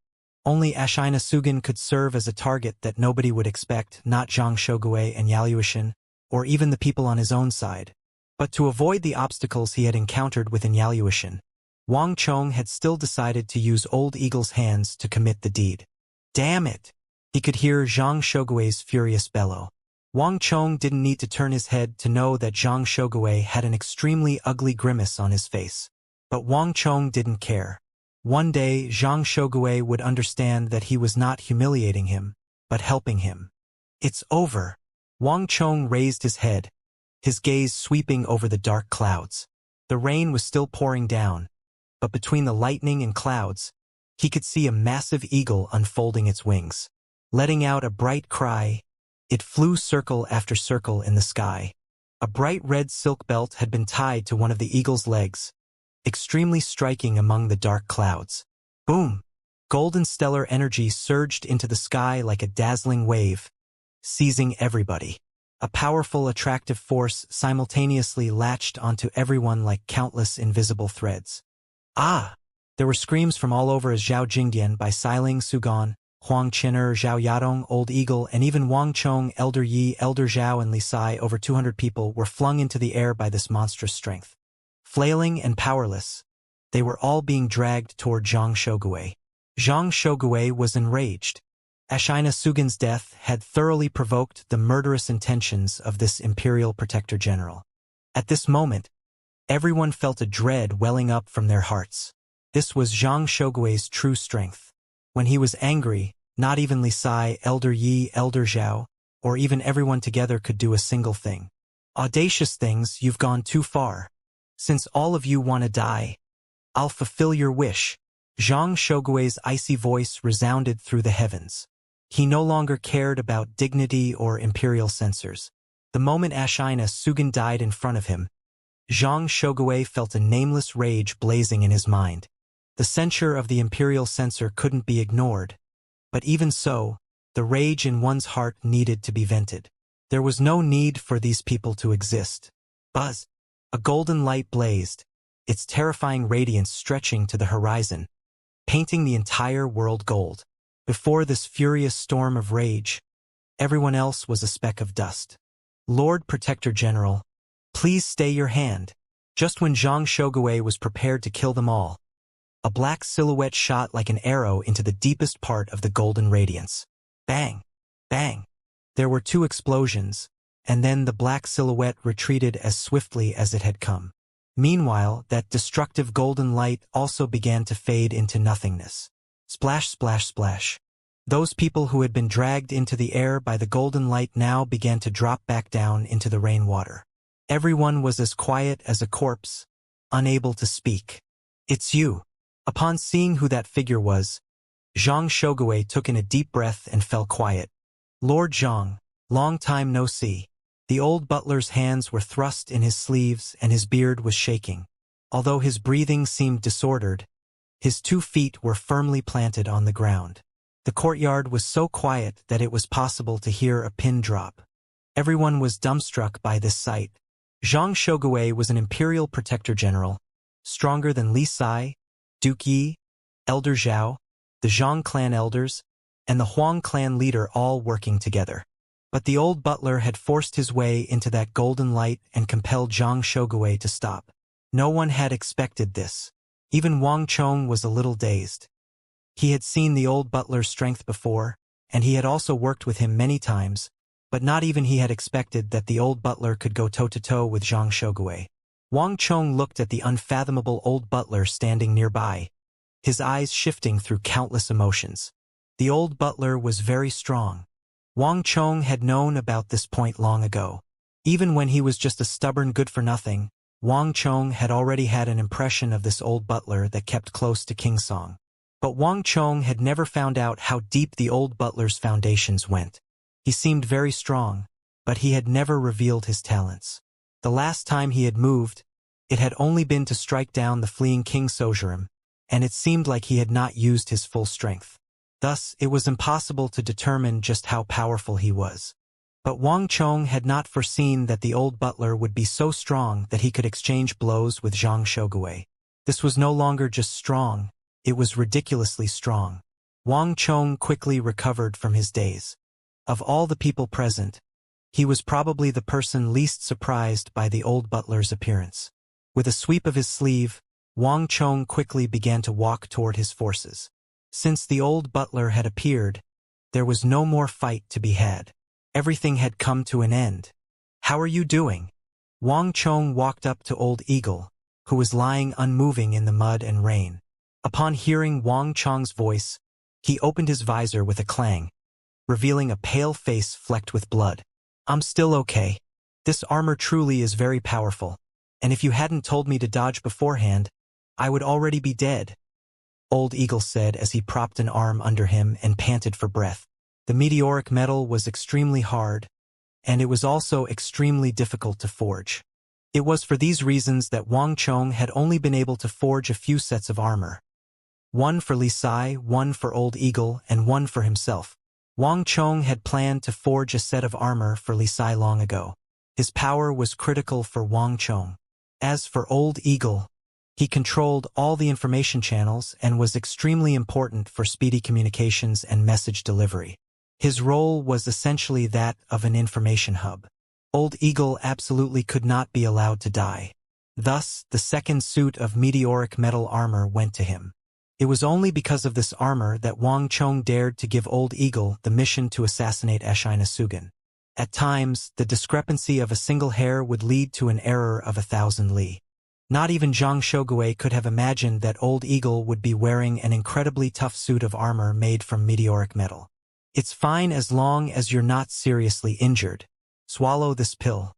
Only Ashina Sugin could serve as a target that nobody would expect, not Zhang Shogui and Yaluishan, or even the people on his own side. But to avoid the obstacles he had encountered within Yaluishan, Wang Chong had still decided to use Old Eagle's hands to commit the deed. Damn it! He could hear Zhang Shogui's furious bellow. Wang Chong didn't need to turn his head to know that Zhang Shogui had an extremely ugly grimace on his face. But Wang Chong didn't care. One day, Zhang Shogui would understand that he was not humiliating him, but helping him. It's over. Wang Chong raised his head, his gaze sweeping over the dark clouds. The rain was still pouring down, but between the lightning and clouds, he could see a massive eagle unfolding its wings. Letting out a bright cry, it flew circle after circle in the sky. A bright red silk belt had been tied to one of the eagle's legs, extremely striking among the dark clouds. Boom! Golden stellar energy surged into the sky like a dazzling wave, seizing everybody. A powerful, attractive force simultaneously latched onto everyone like countless invisible threads. Ah! There were screams from all over as Zhao Jingdian by Xiling Sugan, Huang Qin'er, Zhao Yadong, Old Eagle, and even Wang Chong, Elder Yi, Elder Zhao, and Li Sai, over 200 people, were flung into the air by this monstrous strength. Flailing and powerless, they were all being dragged toward Zhang Shogui. Zhang Shogui was enraged. Ashina Sugin's death had thoroughly provoked the murderous intentions of this imperial protector general. At this moment, everyone felt a dread welling up from their hearts. This was Zhang Shogui's true strength. When he was angry, not even Li Sai, Elder Yi, Elder Zhao, or even everyone together could do a single thing. Audacious things, you've gone too far. Since all of you want to die, I'll fulfill your wish. Zhang Shogui's icy voice resounded through the heavens. He no longer cared about dignity or imperial censors. The moment Ashina Sugin died in front of him, Zhang Shogui felt a nameless rage blazing in his mind. The censure of the imperial censor couldn't be ignored. But even so, the rage in one's heart needed to be vented. There was no need for these people to exist. Buzz! A golden light blazed, its terrifying radiance stretching to the horizon, painting the entire world gold. Before this furious storm of rage, everyone else was a speck of dust. Lord Protector General, please stay your hand. Just when Zhang Shogui was prepared to kill them all, a black silhouette shot like an arrow into the deepest part of the golden radiance. Bang! Bang! There were 2 explosions, and then the black silhouette retreated as swiftly as it had come. Meanwhile, that destructive golden light also began to fade into nothingness. Splash, splash, splash. Those people who had been dragged into the air by the golden light now began to drop back down into the rainwater. Everyone was as quiet as a corpse, unable to speak. It's you. Upon seeing who that figure was, Zhang Shogui took in a deep breath and fell quiet. Lord Zhang, long time no see. The old butler's hands were thrust in his sleeves and his beard was shaking. Although his breathing seemed disordered, his 2 feet were firmly planted on the ground. The courtyard was so quiet that it was possible to hear a pin drop. Everyone was dumbstruck by this sight. Zhang Shogui was an imperial protector general, stronger than Li Sai, Duke Yi, Elder Zhao, the Zhang clan elders, and the Huang clan leader all working together. But the old butler had forced his way into that golden light and compelled Zhang Shogui to stop. No one had expected this. Even Wang Chong was a little dazed. He had seen the old butler's strength before, and he had also worked with him many times, but not even he had expected that the old butler could go toe-to-toe with Zhang Shogui. Wang Chong looked at the unfathomable old butler standing nearby, his eyes shifting through countless emotions. The old butler was very strong. Wang Chong had known about this point long ago. Even when he was just a stubborn good-for-nothing, Wang Chong had already had an impression of this old butler that kept close to King Song. But Wang Chong had never found out how deep the old butler's foundations went. He seemed very strong, but he had never revealed his talents. The last time he had moved, it had only been to strike down the fleeing King Sojurim, and it seemed like he had not used his full strength. Thus, it was impossible to determine just how powerful he was. But Wang Chong had not foreseen that the old butler would be so strong that he could exchange blows with Zhang Shogui. This was no longer just strong, it was ridiculously strong. Wang Chong quickly recovered from his daze. Of all the people present, he was probably the person least surprised by the old butler's appearance. With a sweep of his sleeve, Wang Chong quickly began to walk toward his forces. Since the old butler had appeared, there was no more fight to be had. Everything had come to an end. "How are you doing?" Wang Chong walked up to Old Eagle, who was lying unmoving in the mud and rain. Upon hearing Wang Chong's voice, he opened his visor with a clang, revealing a pale face flecked with blood. "I'm still okay. This armor truly is very powerful, and if you hadn't told me to dodge beforehand, I would already be dead," Old Eagle said as he propped an arm under him and panted for breath. The meteoric metal was extremely hard, and it was also extremely difficult to forge. It was for these reasons that Wang Chong had only been able to forge a few sets of armor. One for Li Sai, one for Old Eagle, and one for himself. Wang Chong had planned to forge a set of armor for Li Sai long ago. His power was critical for Wang Chong. As for Old Eagle, he controlled all the information channels and was extremely important for speedy communications and message delivery. His role was essentially that of an information hub. Old Eagle absolutely could not be allowed to die. Thus, the second suit of meteoric metal armor went to him. It was only because of this armor that Wang Chong dared to give Old Eagle the mission to assassinate Xianxia. At times, the discrepancy of a single hair would lead to an error of 1,000 li. Not even Zhang Shogui could have imagined that Old Eagle would be wearing an incredibly tough suit of armor made from meteoric metal. "It's fine as long as you're not seriously injured. Swallow this pill.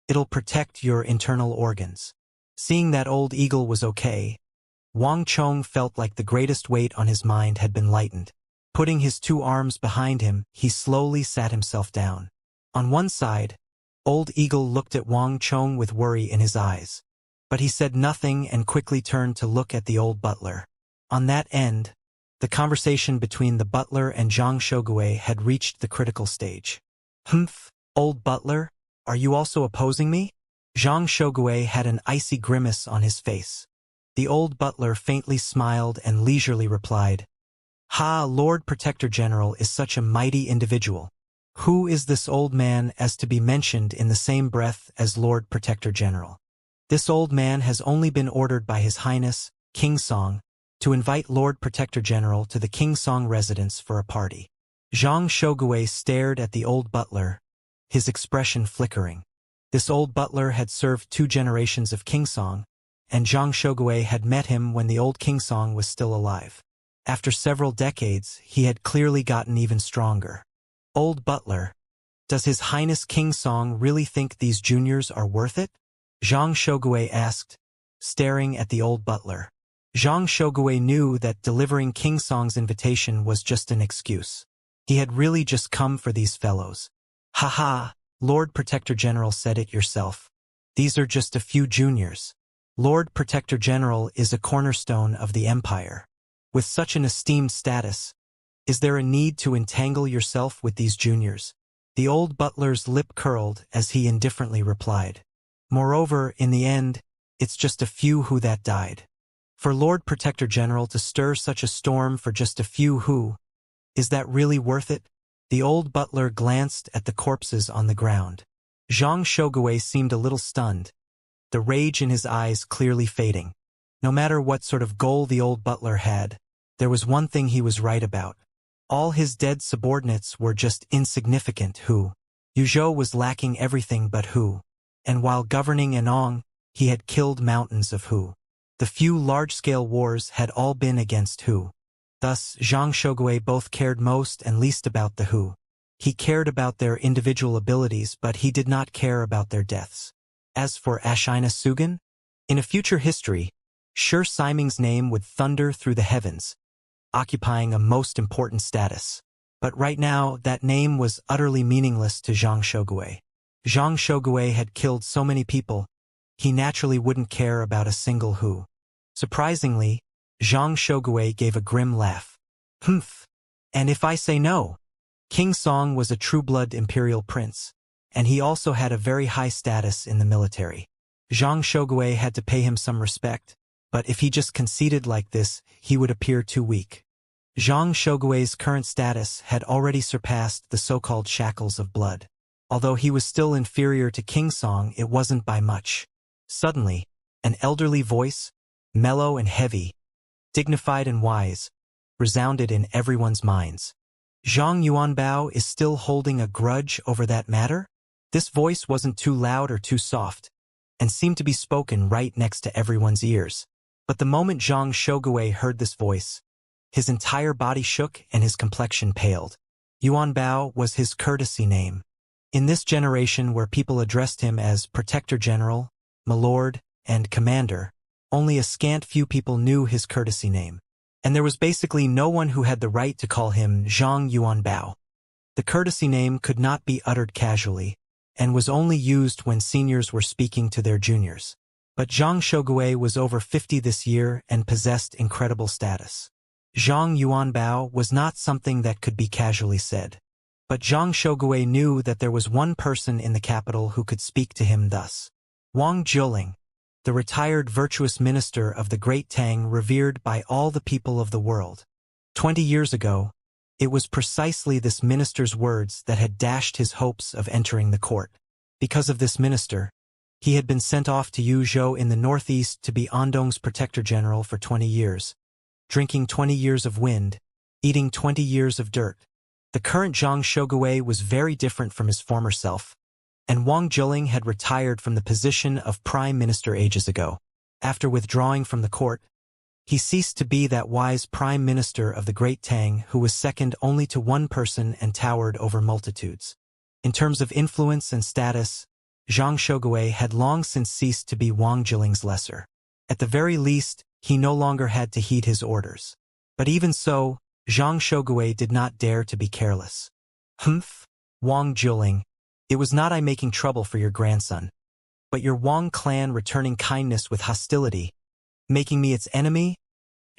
It'll protect your internal organs." Seeing that Old Eagle was okay, Wang Chong felt like the greatest weight on his mind had been lightened. Putting his two arms behind him, he slowly sat himself down. On one side, Old Eagle looked at Wang Chong with worry in his eyes. But he said nothing and quickly turned to look at the old butler. On that end, the conversation between the butler and Zhang Shogui had reached the critical stage. "Humph, old butler, are you also opposing me?" Zhang Shogui had an icy grimace on his face. The old butler faintly smiled and leisurely replied, "Ha, Lord Protector General is such a mighty individual. Who is this old man as to be mentioned in the same breath as Lord Protector General? This old man has only been ordered by His Highness, King Song, to invite Lord Protector General to the King Song residence for a party." Zhang Shogui stared at the old butler, his expression flickering. This old butler had served 2 generations of King Song, and Zhang Shogui had met him when the old King Song was still alive. After several decades, he had clearly gotten even stronger. "Old butler, does His Highness King Song really think these juniors are worth it?" Zhang Shogui asked, staring at the old butler. Zhang Shogui knew that delivering King Song's invitation was just an excuse. He had really just come for these fellows. "Haha, Lord Protector General said it yourself. These are just a few juniors. Lord Protector General is a cornerstone of the empire. With such an esteemed status, is there a need to entangle yourself with these juniors?" The old butler's lip curled as he indifferently replied. "Moreover, in the end, it's just a few who that died. For Lord Protector General to stir such a storm for just a few who, is that really worth it?" The old butler glanced at the corpses on the ground. Zhang Shogui seemed a little stunned, the rage in his eyes clearly fading. No matter what sort of goal the old butler had, there was one thing he was right about. All his dead subordinates were just insignificant who. Yuzhou was lacking everything but who. And while governing Anong, he had killed mountains of who. The few large-scale wars had all been against who. Thus, Zhang Shogui both cared most and least about the who. He cared about their individual abilities, but he did not care about their deaths. As for Xianxia, in a future history, Shi Siming's name would thunder through the heavens, occupying a most important status. But right now, that name was utterly meaningless to Zhang Shogui. Zhang Shogui had killed so many people, he naturally wouldn't care about a single who. Surprisingly, Zhang Shogui gave a grim laugh. "Humph. And if I say no?" King Song was a true-blood imperial prince, and he also had a very high status in the military. Zhang Shogui had to pay him some respect, but if he just conceded like this, he would appear too weak. Zhang Shougui's current status had already surpassed the so-called shackles of blood. Although he was still inferior to King Song, it wasn't by much. Suddenly, an elderly voice, mellow and heavy, dignified and wise, resounded in everyone's minds. Zhang Yuanbao is still holding a grudge over that matter? This voice wasn't too loud or too soft, and seemed to be spoken right next to everyone's ears. But the moment Zhang Shougui heard this voice, his entire body shook and his complexion paled. Yuanbao was his courtesy name. In this generation where people addressed him as Protector General, Milord, and Commander, only a scant few people knew his courtesy name. And there was basically no one who had the right to call him Zhang Yuanbao. The courtesy name could not be uttered casually, and was only used when seniors were speaking to their juniors. But Zhang Shougui was over 50 this year and possessed incredible status. Zhang Yuanbao was not something that could be casually said. But Zhang Shougui knew that there was one person in the capital who could speak to him thus. Wang Jiling, the retired virtuous minister of the Great Tang, revered by all the people of the world. 20 years ago, it was precisely this minister's words that had dashed his hopes of entering the court. Because of this minister, he had been sent off to Yuzhou in the northeast to be Andong's protector general for 20 years, drinking 20 years of wind, eating 20 years of dirt. The current Zhang Shougui was very different from his former self, and Wang Jiling had retired from the position of prime minister ages ago. After withdrawing from the court, he ceased to be that wise prime minister of the Great Tang who was second only to one person and towered over multitudes. In terms of influence and status, Zhang Shougui had long since ceased to be Wang Jiling's lesser. At the very least, he no longer had to heed his orders. But even so, Zhang Shougui did not dare to be careless. Humph, Wang Jiling, it was not I making trouble for your grandson, but your Wang clan returning kindness with hostility, making me its enemy?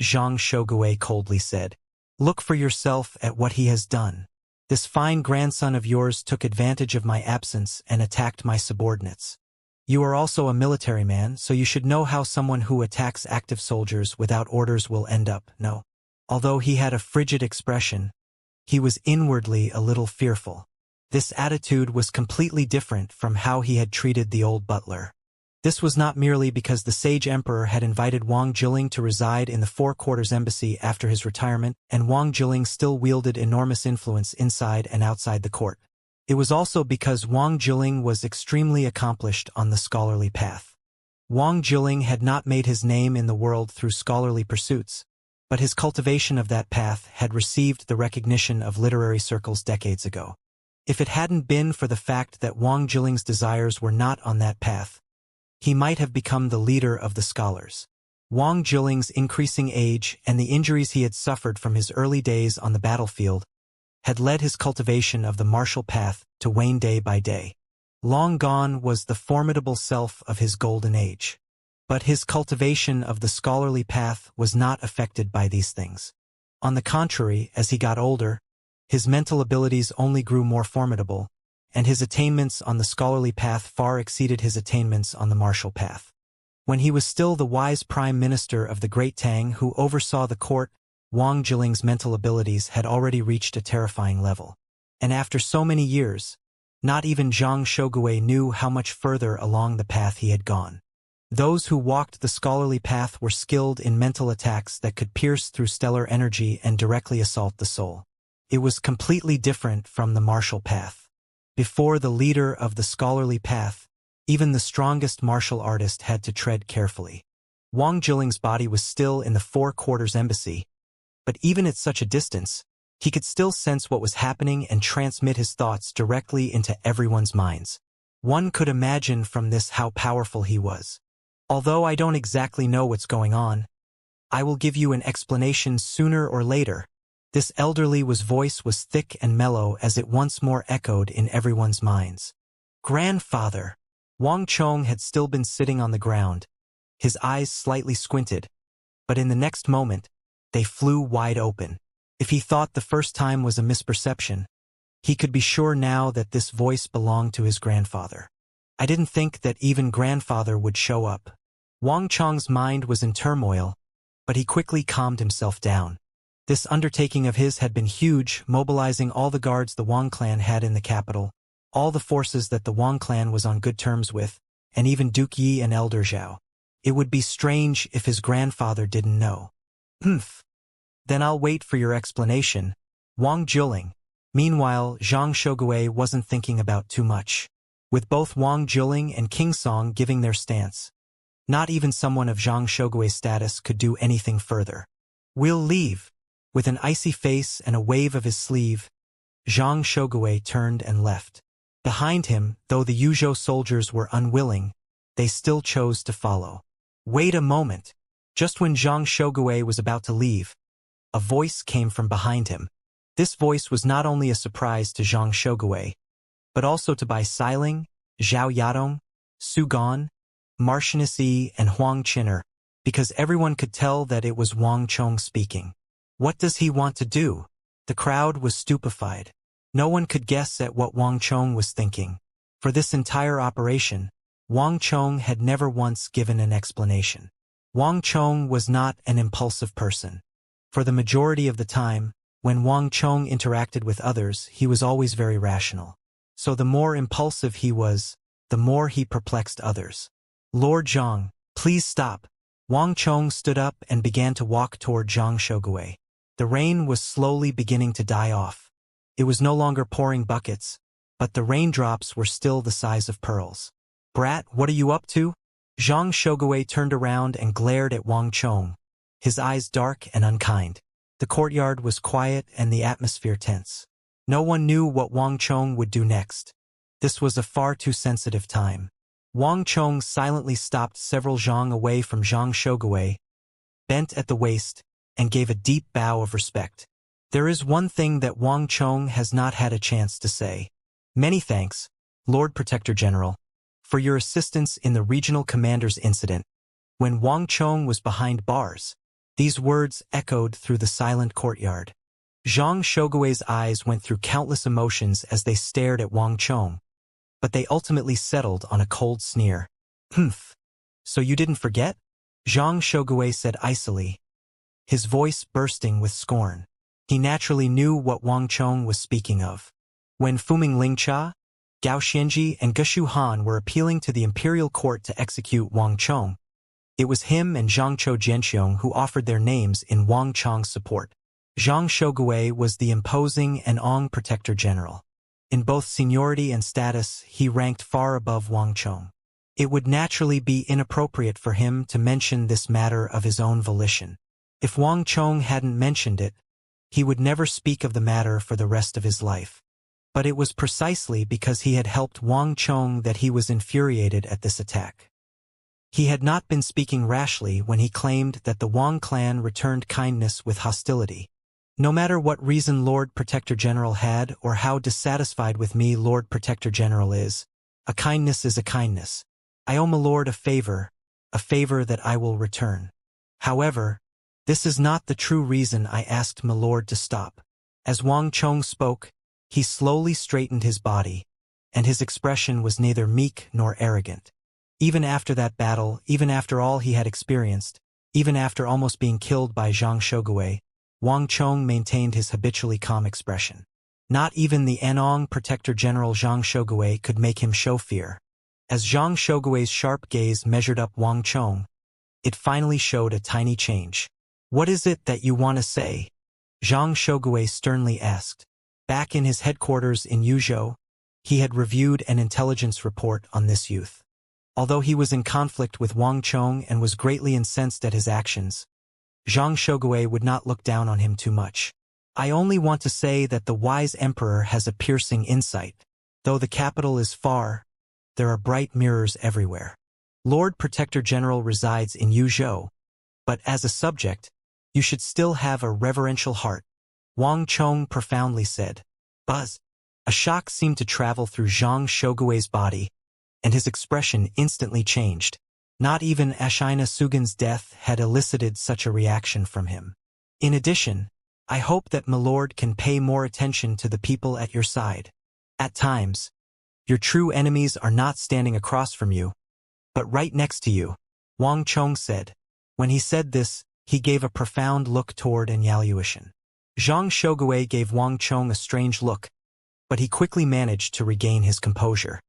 Zhang Shougui coldly said. Look for yourself at what he has done. This fine grandson of yours took advantage of my absence and attacked my subordinates. You are also a military man, so you should know how someone who attacks active soldiers without orders will end up, no? Although he had a frigid expression, he was inwardly a little fearful. This attitude was completely different from how he had treated the old butler. This was not merely because the sage emperor had invited Wang Jiling to reside in the Four Quarters Embassy after his retirement, and Wang Jiling still wielded enormous influence inside and outside the court. It was also because Wang Jiling was extremely accomplished on the scholarly path. Wang Jiling had not made his name in the world through scholarly pursuits, but his cultivation of that path had received the recognition of literary circles decades ago. If it hadn't been for the fact that Wang Jiling's desires were not on that path, he might have become the leader of the scholars. Wang Jiling's increasing age and the injuries he had suffered from his early days on the battlefield had led his cultivation of the martial path to wane day by day. Long gone was the formidable self of his golden age. But his cultivation of the scholarly path was not affected by these things. On the contrary, as he got older, his mental abilities only grew more formidable, and his attainments on the scholarly path far exceeded his attainments on the martial path. When he was still the wise prime minister of the Great Tang who oversaw the court, Wang Jiling's mental abilities had already reached a terrifying level. And after so many years, not even Zhang Shougui knew how much further along the path he had gone. Those who walked the scholarly path were skilled in mental attacks that could pierce through stellar energy and directly assault the soul. It was completely different from the martial path. Before the leader of the scholarly path, even the strongest martial artist had to tread carefully. Wang Jiling's body was still in the Four Quarters Embassy, but even at such a distance, he could still sense what was happening and transmit his thoughts directly into everyone's minds. One could imagine from this how powerful he was. Although I don't exactly know what's going on, I will give you an explanation sooner or later. This elderly's voice was thick and mellow as it once more echoed in everyone's minds. Grandfather! Wang Chong had still been sitting on the ground, his eyes slightly squinted, but in the next moment, they flew wide open. If he thought the first time was a misperception, he could be sure now that this voice belonged to his grandfather. I didn't think that even grandfather would show up. Wang Chong's mind was in turmoil, but he quickly calmed himself down. This undertaking of his had been huge, mobilizing all the guards the Wang clan had in the capital, all the forces that the Wang clan was on good terms with, and even Duke Yi and Elder Zhao. It would be strange if his grandfather didn't know. Humph. Then I'll wait for your explanation, Wang Juling. Meanwhile, Zhang Shogui wasn't thinking about too much. With both Wang Juling and King Song giving their stance, not even someone of Zhang Shogui's status could do anything further. We'll leave. With an icy face and a wave of his sleeve, Zhang Shogui turned and left. Behind him, though the Yuzhou soldiers were unwilling, they still chose to follow. Wait a moment. Just when Zhang Shogui was about to leave, a voice came from behind him. This voice was not only a surprise to Zhang Shogui, but also to Bai Xiling, Zhao Yadong, Su Gan, Martianisi, and Huang Qin'er, because everyone could tell that it was Wang Chong speaking. What does he want to do? The crowd was stupefied. No one could guess at what Wang Chong was thinking. For this entire operation, Wang Chong had never once given an explanation. Wang Chong was not an impulsive person. For the majority of the time, when Wang Chong interacted with others, he was always very rational. So the more impulsive he was, the more he perplexed others. Lord Zhang, please stop. Wang Chong stood up and began to walk toward Zhang Shogui. The rain was slowly beginning to die off. It was no longer pouring buckets, but the raindrops were still the size of pearls. Brat, what are you up to? Zhang Shogui turned around and glared at Wang Chong, his eyes dark and unkind. The courtyard was quiet and the atmosphere tense. No one knew what Wang Chong would do next. This was a far too sensitive time. Wang Chong silently stopped several zhang away from Zhang Shogui, bent at the waist, and gave a deep bow of respect. There is one thing that Wang Chong has not had a chance to say. Many thanks, Lord Protector General, for your assistance in the regional commander's incident. When Wang Chong was behind bars, these words echoed through the silent courtyard. Zhang Shogui's eyes went through countless emotions as they stared at Wang Chong, but they ultimately settled on a cold sneer. Humph. So you didn't forget? Zhang Shogui said icily, his voice bursting with scorn. He naturally knew what Wang Chong was speaking of. When Fuming Lingcha, Gao Xianji, and Geshu Han were appealing to the imperial court to execute Wang Chong, it was him and Zhangzhou Jianxiong who offered their names in Wang Chong's support. Zhang Shogui was the imposing and Ong Protector General. In both seniority and status, he ranked far above Wang Chong. It would naturally be inappropriate for him to mention this matter of his own volition. If Wang Chong hadn't mentioned it, he would never speak of the matter for the rest of his life. But it was precisely because he had helped Wang Chong that he was infuriated at this attack. He had not been speaking rashly when he claimed that the Wang clan returned kindness with hostility. No matter what reason Lord Protector General had or how dissatisfied with me Lord Protector General is, a kindness is a kindness. I owe my lord a favor that I will return. However, this is not the true reason I asked my lord to stop. As Wang Chong spoke, he slowly straightened his body, and his expression was neither meek nor arrogant. Even after that battle, even after all he had experienced, even after almost being killed by Zhang Shogui, Wang Chong maintained his habitually calm expression. Not even the Anong Protector General Zhang Shogui could make him show fear. As Zhang Shogui's sharp gaze measured up Wang Chong, it finally showed a tiny change. What is it that you want to say? Zhang Shogui sternly asked. Back in his headquarters in Yuzhou, he had reviewed an intelligence report on this youth. Although he was in conflict with Wang Chong and was greatly incensed at his actions, Zhang Shogui would not look down on him too much. I only want to say that the wise emperor has a piercing insight. Though the capital is far, there are bright mirrors everywhere. Lord Protector General resides in Yuzhou, but as a subject, you should still have a reverential heart, Wang Chong profoundly said. Buzz. A shock seemed to travel through Zhang Shogui's body, and his expression instantly changed. Not even Ashina Sugan's death had elicited such a reaction from him. In addition, I hope that my lord can pay more attention to the people at your side. At times, your true enemies are not standing across from you, but right next to you. Wang Chong said. When he said this, he gave a profound look toward Inauthentic. Zhang Shogui gave Wang Chong a strange look, but he quickly managed to regain his composure.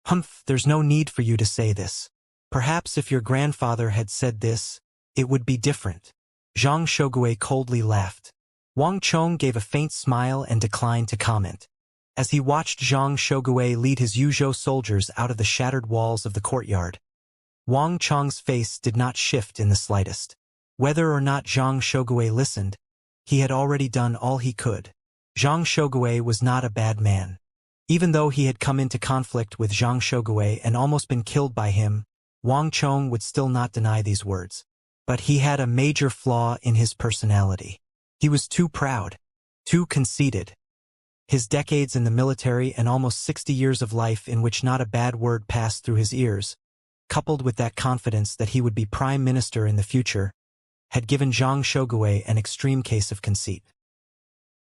Humph, there's no need for you to say this. Perhaps if your grandfather had said this, it would be different. Zhang Shogui coldly laughed. Wang Chong gave a faint smile and declined to comment. As he watched Zhang Shogui lead his Yuzhou soldiers out of the shattered walls of the courtyard, Wang Chong's face did not shift in the slightest. Whether or not Zhang Shogui listened, he had already done all he could. Zhang Shogui was not a bad man. Even though he had come into conflict with Zhang Shogui and almost been killed by him, Wang Chong would still not deny these words. But he had a major flaw in his personality. He was too proud, too conceited. His decades in the military and almost 60 years of life in which not a bad word passed through his ears, coupled with that confidence that he would be prime minister in the future, had given Zhang Shogui an extreme case of conceit.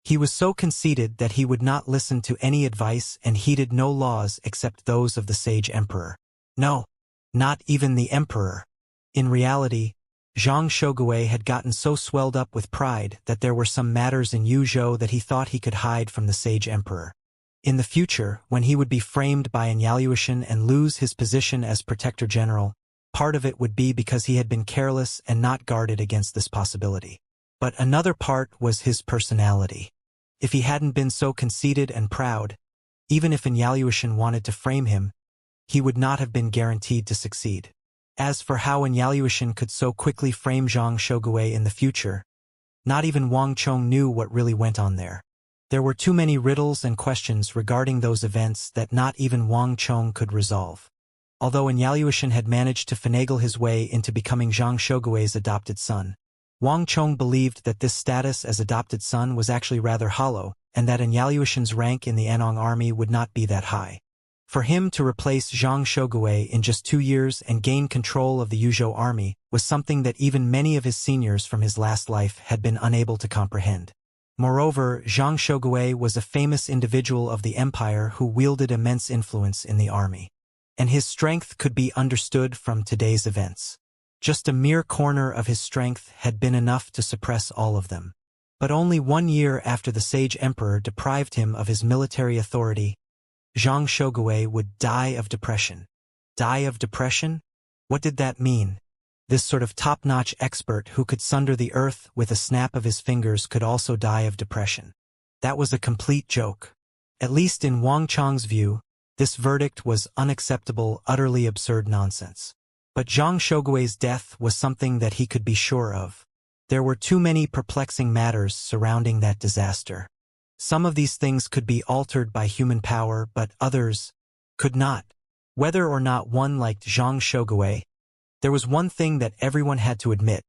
He was so conceited that he would not listen to any advice and heeded no laws except those of the sage emperor. No, not even the emperor. In reality, Zhang Shogui had gotten so swelled up with pride that there were some matters in Yuzhou that he thought he could hide from the sage emperor. In the future, when he would be framed by Inauthentic and lose his position as protector general, part of it would be because he had been careless and not guarded against this possibility. But another part was his personality. If he hadn't been so conceited and proud, even if Inauthentic wanted to frame him, he would not have been guaranteed to succeed. As for how Inauthentic could so quickly frame Zhang Shogui in the future, not even Wang Chong knew what really went on there. There were too many riddles and questions regarding those events that not even Wang Chong could resolve. Although Inauthentic had managed to finagle his way into becoming Zhang Shogui's adopted son, Wang Chong believed that this status as adopted son was actually rather hollow, and that Inauthentic's rank in the Anong army would not be that high. For him to replace Zhang Shogui in just 2 years and gain control of the Yuzhou army was something that even many of his seniors from his last life had been unable to comprehend. Moreover, Zhang Shogui was a famous individual of the empire who wielded immense influence in the army. And his strength could be understood from today's events. Just a mere corner of his strength had been enough to suppress all of them. But only 1 year after the sage emperor deprived him of his military authority, Zhang Shogui would die of depression. Die of depression? What did that mean? This sort of top-notch expert who could sunder the earth with a snap of his fingers could also die of depression. That was a complete joke. At least in Wang Chong's view, this verdict was unacceptable, utterly absurd nonsense. But Zhang Shogui's death was something that he could be sure of. There were too many perplexing matters surrounding that disaster. Some of these things could be altered by human power, but others could not. Whether or not one liked Zhang Shogui, there was one thing that everyone had to admit.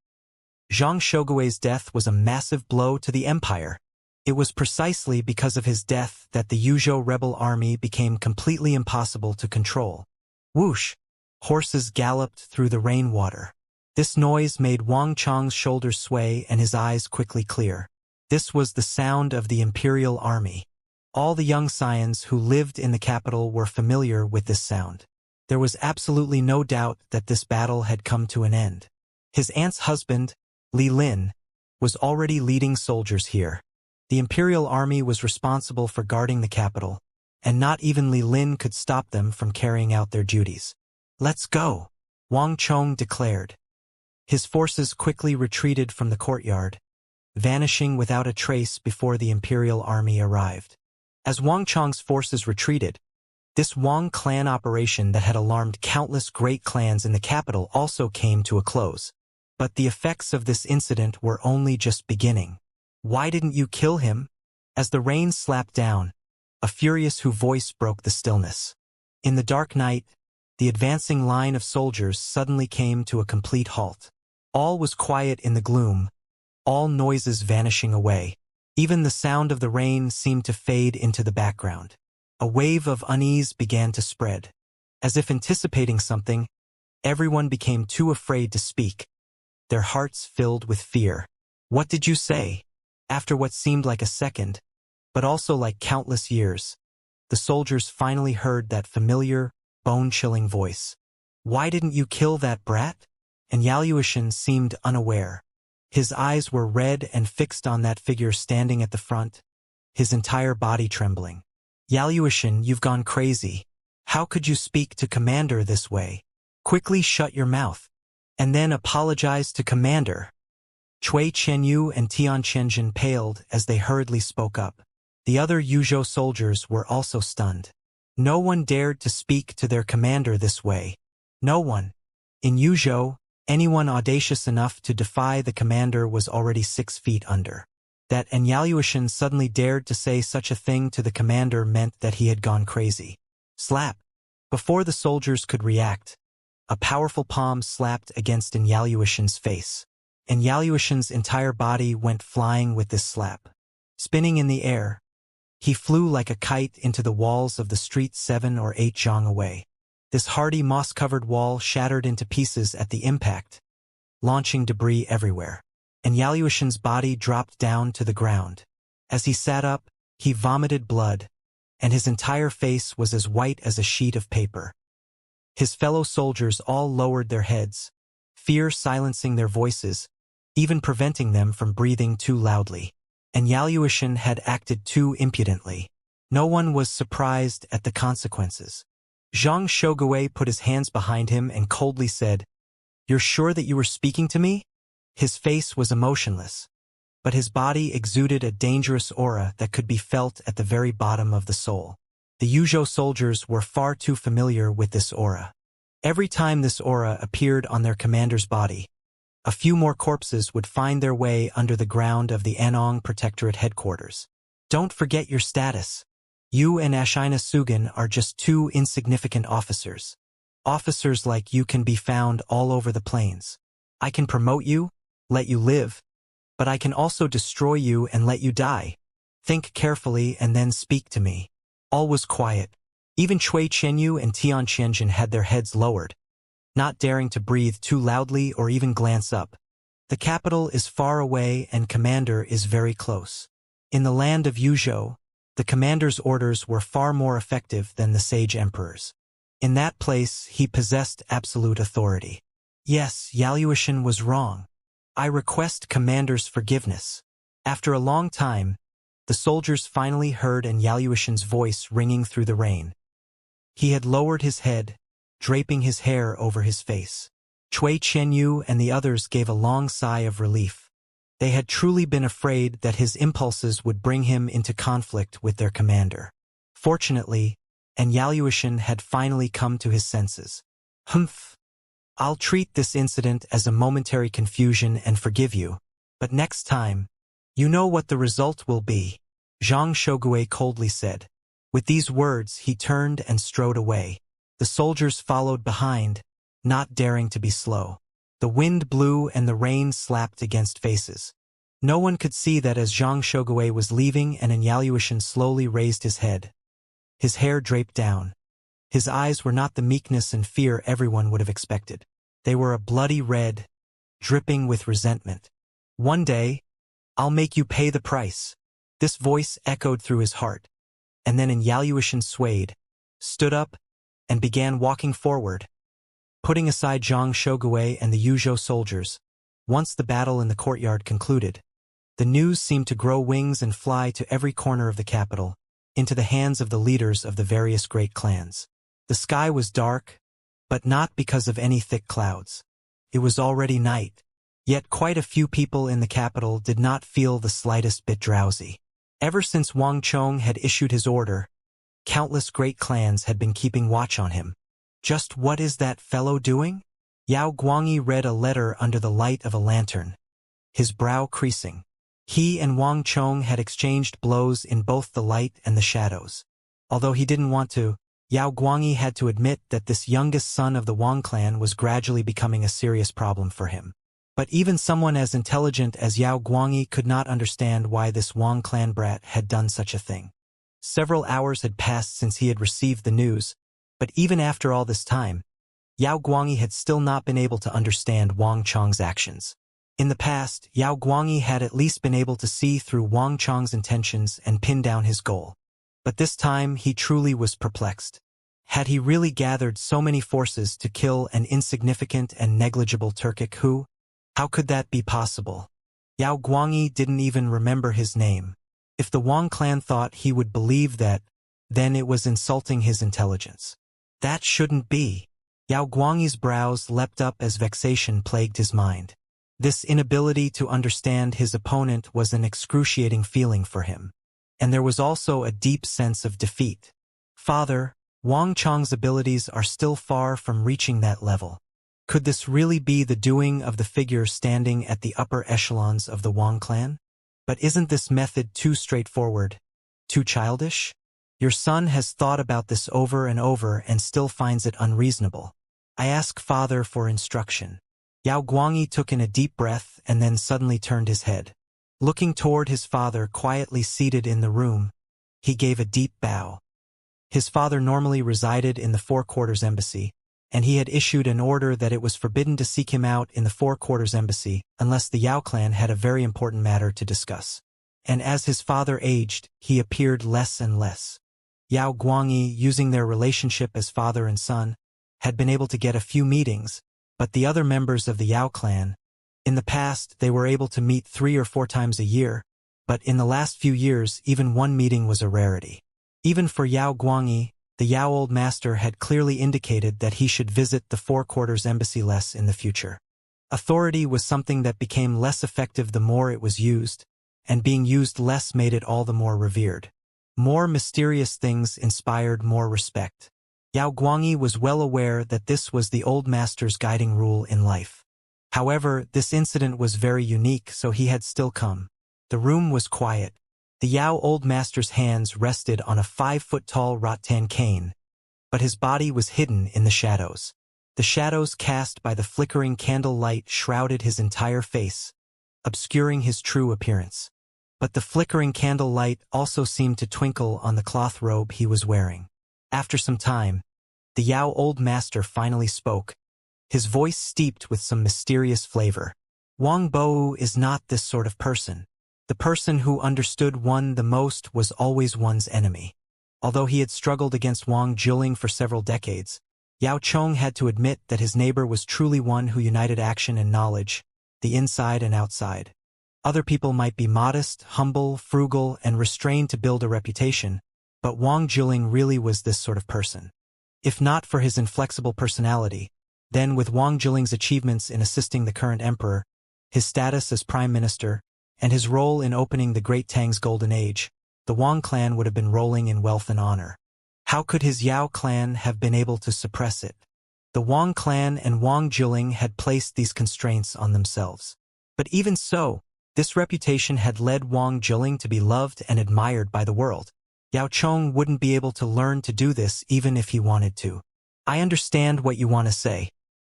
Zhang Shogui's death was a massive blow to the empire. It was precisely because of his death that the Yuzhou rebel army became completely impossible to control. Whoosh! Horses galloped through the rainwater. This noise made Wang Chong's shoulders sway and his eyes quickly clear. This was the sound of the imperial army. All the young scions who lived in the capital were familiar with this sound. There was absolutely no doubt that this battle had come to an end. His aunt's husband, Li Lin, was already leading soldiers here. The imperial army was responsible for guarding the capital, and not even Li Lin could stop them from carrying out their duties. "Let's go," Wang Chong declared. His forces quickly retreated from the courtyard, vanishing without a trace before the imperial army arrived. As Wang Chong's forces retreated, this Wang clan operation that had alarmed countless great clans in the capital also came to a close. But the effects of this incident were only just beginning. "Why didn't you kill him?" As the rain slapped down, a furious voice broke the stillness. In the dark night, the advancing line of soldiers suddenly came to a complete halt. All was quiet in the gloom, all noises vanishing away. Even the sound of the rain seemed to fade into the background. A wave of unease began to spread. As if anticipating something, everyone became too afraid to speak, their hearts filled with fear. "What did you say?" After what seemed like a second, but also like countless years, the soldiers finally heard that familiar, bone-chilling voice. "Why didn't you kill that brat?" and Yaluoshan seemed unaware. His eyes were red and fixed on that figure standing at the front, his entire body trembling. Yaluoshan, you've gone crazy. How could you speak to Commander this way? Quickly shut your mouth. And then apologize to Commander. Cui Qianyu and Tian Qianjin paled as they hurriedly spoke up. The other Yuzhou soldiers were also stunned. No one dared to speak to their commander this way. No one. In Yuzhou, anyone audacious enough to defy the commander was already 6 feet under. That Yaluoshan suddenly dared to say such a thing to the commander meant that he had gone crazy. Slap. Before the soldiers could react, a powerful palm slapped against Yaluoshan's face. Yaluoshan's entire body went flying with this slap. Spinning in the air, he flew like a kite into the walls of the street 7 or 8 zhang away. This hardy moss-covered wall shattered into pieces at the impact, launching debris everywhere. Yaluoshan's body dropped down to the ground. As he sat up, he vomited blood, and his entire face was as white as a sheet of paper. His fellow soldiers all lowered their heads, fear silencing their voices, even preventing them from breathing too loudly. Yaluoshan had acted too impudently. No one was surprised at the consequences. Zhang Shogui put his hands behind him and coldly said, "You're sure that you were speaking to me?" His face was emotionless, but his body exuded a dangerous aura that could be felt at the very bottom of the soul. The Yuzhou soldiers were far too familiar with this aura. Every time this aura appeared on their commander's body, a few more corpses would find their way under the ground of the Anong Protectorate headquarters. Don't forget your status. You and Ashina Sugan are just 2 insignificant officers. Officers like you can be found all over the plains. I can promote you, let you live, but I can also destroy you and let you die. Think carefully and then speak to me. All was quiet. Even Cui Qianyu and Tian Qianjin had their heads lowered, not daring to breathe too loudly or even glance up. The capital is far away and commander is very close. In the land of Yuzhou, the commander's orders were far more effective than the sage emperor's. In that place, he possessed absolute authority. Yes, Yaluoshan was wrong. I request commander's forgiveness. After a long time, the soldiers finally heard Yaluoshan's voice ringing through the rain. He had lowered his head, draping his hair over his face. Cui Qianyu and the others gave a long sigh of relief. They had truly been afraid that his impulses would bring him into conflict with their commander. Fortunately, Yaluoshan had finally come to his senses. Humph. I'll treat this incident as a momentary confusion and forgive you, but next time, you know what the result will be, Zhang Shogui coldly said. With these words, he turned and strode away. The soldiers followed behind, not daring to be slow. The wind blew and the rain slapped against faces. No one could see that as Zhang Shogui was leaving and Yaluoshan slowly raised his head. His hair draped down. His eyes were not the meekness and fear everyone would have expected. They were a bloody red, dripping with resentment. One day, I'll make you pay the price. This voice echoed through his heart. And then Yaluoshan swayed, stood up, and began walking forward, putting aside Zhang Shogui and the Yuzhou soldiers. Once the battle in the courtyard concluded, the news seemed to grow wings and fly to every corner of the capital, into the hands of the leaders of the various great clans. The sky was dark, but not because of any thick clouds. It was already night, yet quite a few people in the capital did not feel the slightest bit drowsy. Ever since Wang Chong had issued his order, countless great clans had been keeping watch on him. Just what is that fellow doing? Yao Guangyi read a letter under the light of a lantern, his brow creasing. He and Wang Chong had exchanged blows in both the light and the shadows. Although he didn't want to, Yao Guangyi had to admit that this youngest son of the Wang clan was gradually becoming a serious problem for him. But even someone as intelligent as Yao Guangyi could not understand why this Wang clan brat had done such a thing. Several hours had passed since he had received the news, but even after all this time, Yao Guangyi had still not been able to understand Wang Chong's actions. In the past, Yao Guangyi had at least been able to see through Wang Chong's intentions and pin down his goal. But this time he truly was perplexed. Had he really gathered so many forces to kill an insignificant and negligible Turkic who? How could that be possible? Yao Guangyi didn't even remember his name. If the Wang clan thought he would believe that, then it was insulting his intelligence. That shouldn't be. Yao Guangyi's brows leapt up as vexation plagued his mind. This inability to understand his opponent was an excruciating feeling for him. And there was also a deep sense of defeat. Father, Wang Chong's abilities are still far from reaching that level. Could this really be the doing of the figure standing at the upper echelons of the Wang clan? But isn't this method too straightforward? Too childish? Your son has thought about this over and over and still finds it unreasonable. I ask father for instruction. Yao Guangyi took in a deep breath and then suddenly turned his head. Looking toward his father quietly seated in the room, he gave a deep bow. His father normally resided in the Four Quarters Embassy, and he had issued an order that it was forbidden to seek him out in the Four Quarters Embassy unless the Yao clan had a very important matter to discuss. And as his father aged, he appeared less and less. Yao Guangyi, using their relationship as father and son, had been able to get a few meetings, but the other members of the Yao clan, in the past they were able to meet 3 or 4 times a year, but in the last few years even one meeting was a rarity. Even for Yao Guangyi, the Yao Old Master had clearly indicated that he should visit the Four Quarters Embassy less in the future. Authority was something that became less effective the more it was used, and being used less made it all the more revered. More mysterious things inspired more respect. Yao Guangyi was well aware that this was the Old Master's guiding rule in life. However, this incident was very unique, so he had still come. The room was quiet. The Yao Old Master's hands rested on a 5-foot-tall rattan cane, but his body was hidden in the shadows. The shadows cast by the flickering candle light shrouded his entire face, obscuring his true appearance. But the flickering candle light also seemed to twinkle on the cloth robe he was wearing. After some time, the Yao Old Master finally spoke, his voice steeped with some mysterious flavor. Wang Bo is not this sort of person. The person who understood one the most was always one's enemy. Although he had struggled against Wang Jiling for several decades, Yao Chong had to admit that his neighbor was truly one who united action and knowledge, the inside and outside. Other people might be modest, humble, frugal, and restrained to build a reputation, but Wang Jiling really was this sort of person. If not for his inflexible personality, then with Wang Jiling's achievements in assisting the current emperor, his status as prime minister, and his role in opening the Great Tang's golden age, the Wang clan would have been rolling in wealth and honor. How could his Yao clan have been able to suppress it? The Wang clan and Wang Jiling had placed these constraints on themselves. But even so, this reputation had led Wang Jiling to be loved and admired by the world. Yao Chong wouldn't be able to learn to do this even if he wanted to. I understand what you want to say.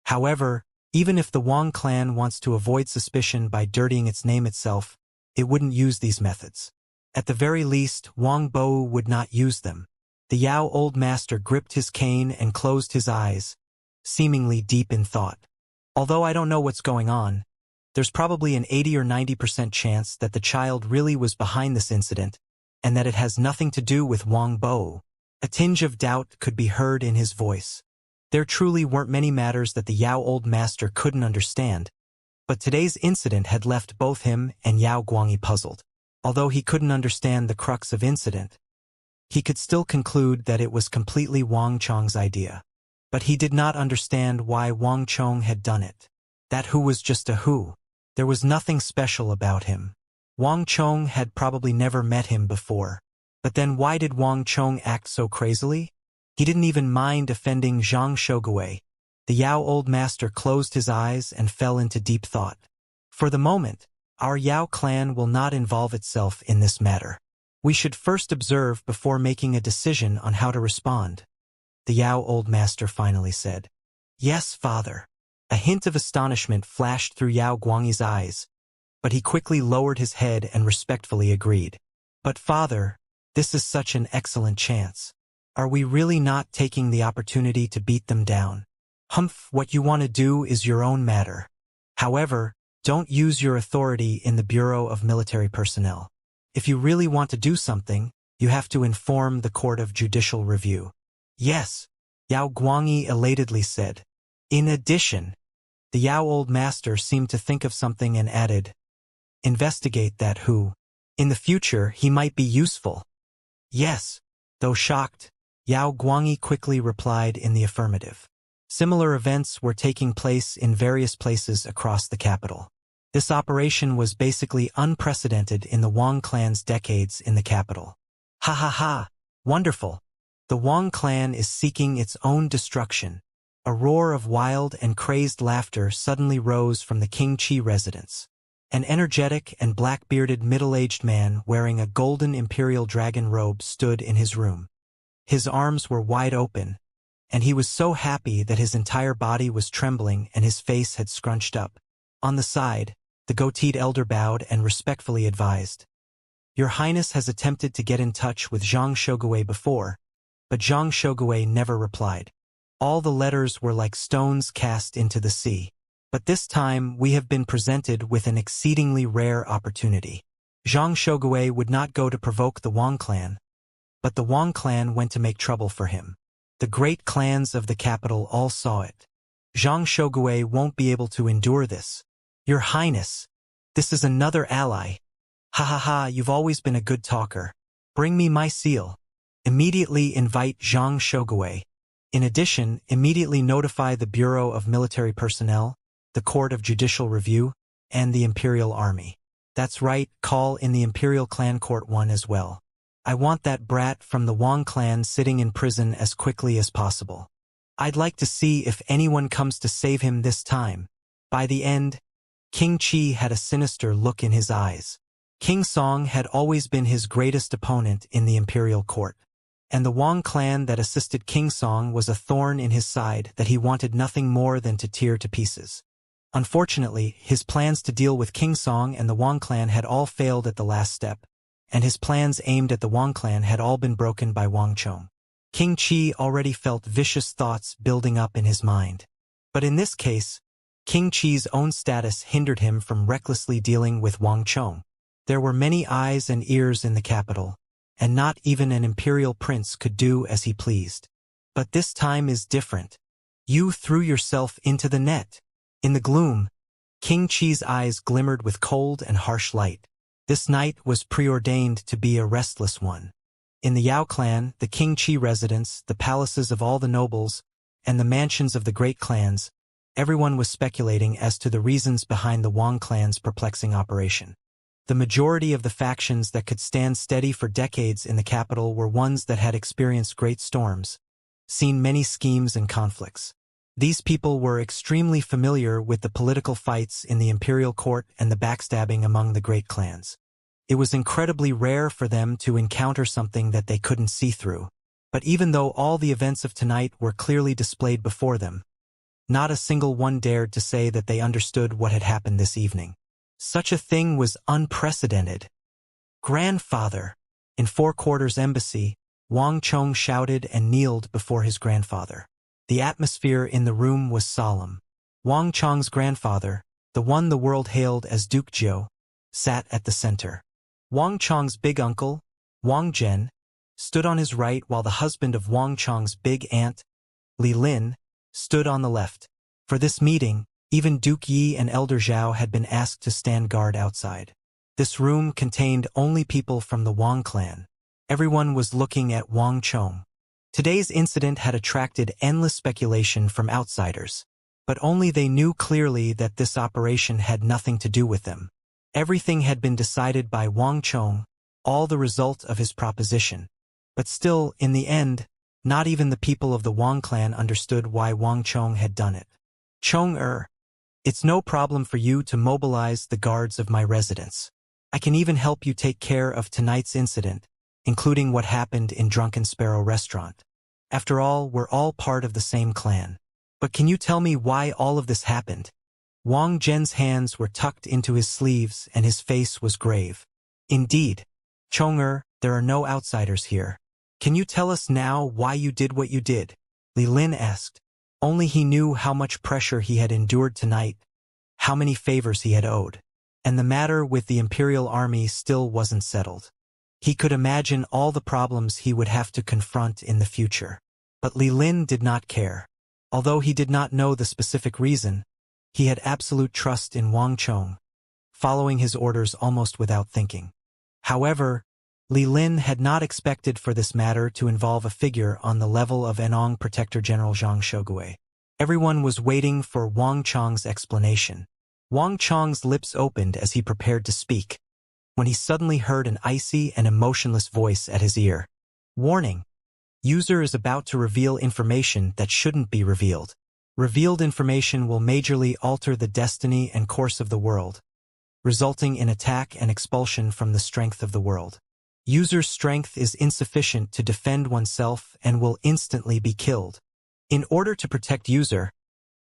However, even if the Wang clan wants to avoid suspicion by dirtying its name itself, it wouldn't use these methods. At the very least, Wang Bo would not use them. The Yao Old Master gripped his cane and closed his eyes, seemingly deep in thought. Although I don't know what's going on, there's probably an 80 or 90% chance that the child really was behind this incident, and that it has nothing to do with Wang Bo. A tinge of doubt could be heard in his voice. There truly weren't many matters that the Yao Old Master couldn't understand, but today's incident had left both him and Yao Guangyi puzzled. Although he couldn't understand the crux of incident, he could still conclude that it was completely Wang Chong's idea. But he did not understand why Wang Chong had done it. That who was just a who. There was nothing special about him. Wang Chong had probably never met him before. But then why did Wang Chong act so crazily? He didn't even mind offending Zhang Shogui. The Yao Old Master closed his eyes and fell into deep thought. For the moment, our Yao clan will not involve itself in this matter. We should first observe before making a decision on how to respond. The Yao Old Master finally said. Yes, father. A hint of astonishment flashed through Yao Guangyi's eyes, but he quickly lowered his head and respectfully agreed. But father, this is such an excellent chance. Are we really not taking the opportunity to beat them down? Humph, what you want to do is your own matter. However, don't use your authority in the Bureau of Military Personnel. If you really want to do something, you have to inform the Court of Judicial Review. Yes, Yao Guangyi elatedly said. In addition, the Yao old master seemed to think of something and added, investigate that who. In the future, he might be useful. Yes. Though shocked, Yao Guangyi quickly replied in the affirmative. Similar events were taking place in various places across the capital. This operation was basically unprecedented in the Wang clan's decades in the capital. Ha ha ha! Wonderful! The Wang clan is seeking its own destruction. A roar of wild and crazed laughter suddenly rose from the King Qi residence. An energetic and black-bearded middle-aged man wearing a golden imperial dragon robe stood in his room. His arms were wide open, and he was so happy that his entire body was trembling and his face had scrunched up. On the side, the goateed elder bowed and respectfully advised. Your Highness has attempted to get in touch with Zhang Shogui before, but Zhang Shogui never replied. All the letters were like stones cast into the sea. But this time we have been presented with an exceedingly rare opportunity. Zhang Shogui would not go to provoke the Wang clan, but the Wang clan went to make trouble for him. The great clans of the capital all saw it. Zhang Shogui won't be able to endure this. Your Highness, this is another ally. Ha ha ha, you've always been a good talker. Bring me my seal. Immediately invite Zhang Shogui. In addition, immediately notify the Bureau of Military Personnel, the Court of Judicial Review, and the Imperial Army. That's right, call in the Imperial Clan Court 1 as well. I want that brat from the Wang clan sitting in prison as quickly as possible. I'd like to see if anyone comes to save him this time. By the end, King Qi had a sinister look in his eyes. King Song had always been his greatest opponent in the Imperial Court, and the Wang clan that assisted King Song was a thorn in his side that he wanted nothing more than to tear to pieces. Unfortunately, his plans to deal with King Song and the Wang clan had all failed at the last step, and his plans aimed at the Wang clan had all been broken by Wang Chong. King Qi already felt vicious thoughts building up in his mind. But in this case, King Qi's own status hindered him from recklessly dealing with Wang Chong. There were many eyes and ears in the capital, and not even an imperial prince could do as he pleased. But this time is different. You threw yourself into the net. In the gloom, King Qi's eyes glimmered with cold and harsh light. This night was preordained to be a restless one. In the Yao clan, the King Qi residence, the palaces of all the nobles, and the mansions of the great clans, everyone was speculating as to the reasons behind the Wang clan's perplexing operation. The majority of the factions that could stand steady for decades in the capital were ones that had experienced great storms, seen many schemes and conflicts. These people were extremely familiar with the political fights in the imperial court and the backstabbing among the great clans. It was incredibly rare for them to encounter something that they couldn't see through. But even though all the events of tonight were clearly displayed before them, not a single one dared to say that they understood what had happened this evening. Such a thing was unprecedented. Grandfather! In Four Quarters Embassy, Wang Chong shouted and kneeled before his grandfather. The atmosphere in the room was solemn. Wang Chong's grandfather, the one the world hailed as Duke Jiu, sat at the center. Wang Chong's big uncle, Wang Zhen, stood on his right while the husband of Wang Chong's big aunt, Li Lin, stood on the left. For this meeting, even Duke Yi and Elder Zhao had been asked to stand guard outside. This room contained only people from the Wang clan. Everyone was looking at Wang Chong. Today's incident had attracted endless speculation from outsiders, but only they knew clearly that this operation had nothing to do with them. Everything had been decided by Wang Chong, all the result of his proposition. But still, in the end, not even the people of the Wang clan understood why Wang Chong had done it. Chong-er, it's no problem for you to mobilize the guards of my residence. I can even help you take care of tonight's incident, including what happened in Drunken Sparrow Restaurant. After all, we're all part of the same clan. But can you tell me why all of this happened? Wang Zhen's hands were tucked into his sleeves and his face was grave. Indeed. Chong-er, there are no outsiders here. Can you tell us now why you did what you did? Li Lin asked. Only he knew how much pressure he had endured tonight, how many favors he had owed. And the matter with the Imperial Army still wasn't settled. He could imagine all the problems he would have to confront in the future. But Li Lin did not care. Although he did not know the specific reason, he had absolute trust in Wang Chong, following his orders almost without thinking. However, Li Lin had not expected for this matter to involve a figure on the level of Enong Protector General Zhang Shogui. Everyone was waiting for Wang Chong's explanation. Wang Chong's lips opened as he prepared to speak, when he suddenly heard an icy and emotionless voice at his ear. Warning! User is about to reveal information that shouldn't be revealed. Revealed information will majorly alter the destiny and course of the world, resulting in attack and expulsion from the strength of the world. User's strength is insufficient to defend oneself and will instantly be killed. In order to protect user,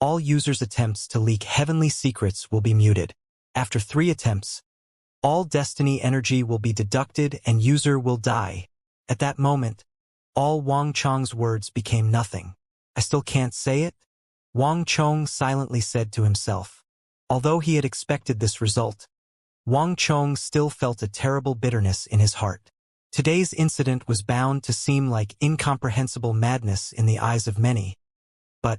all user's attempts to leak heavenly secrets will be muted. After 3 attempts, all destiny energy will be deducted and user will die. At that moment, all Wang Chong's words became nothing. I still can't say it? Wang Chong silently said to himself. Although he had expected this result, Wang Chong still felt a terrible bitterness in his heart. Today's incident was bound to seem like incomprehensible madness in the eyes of many. But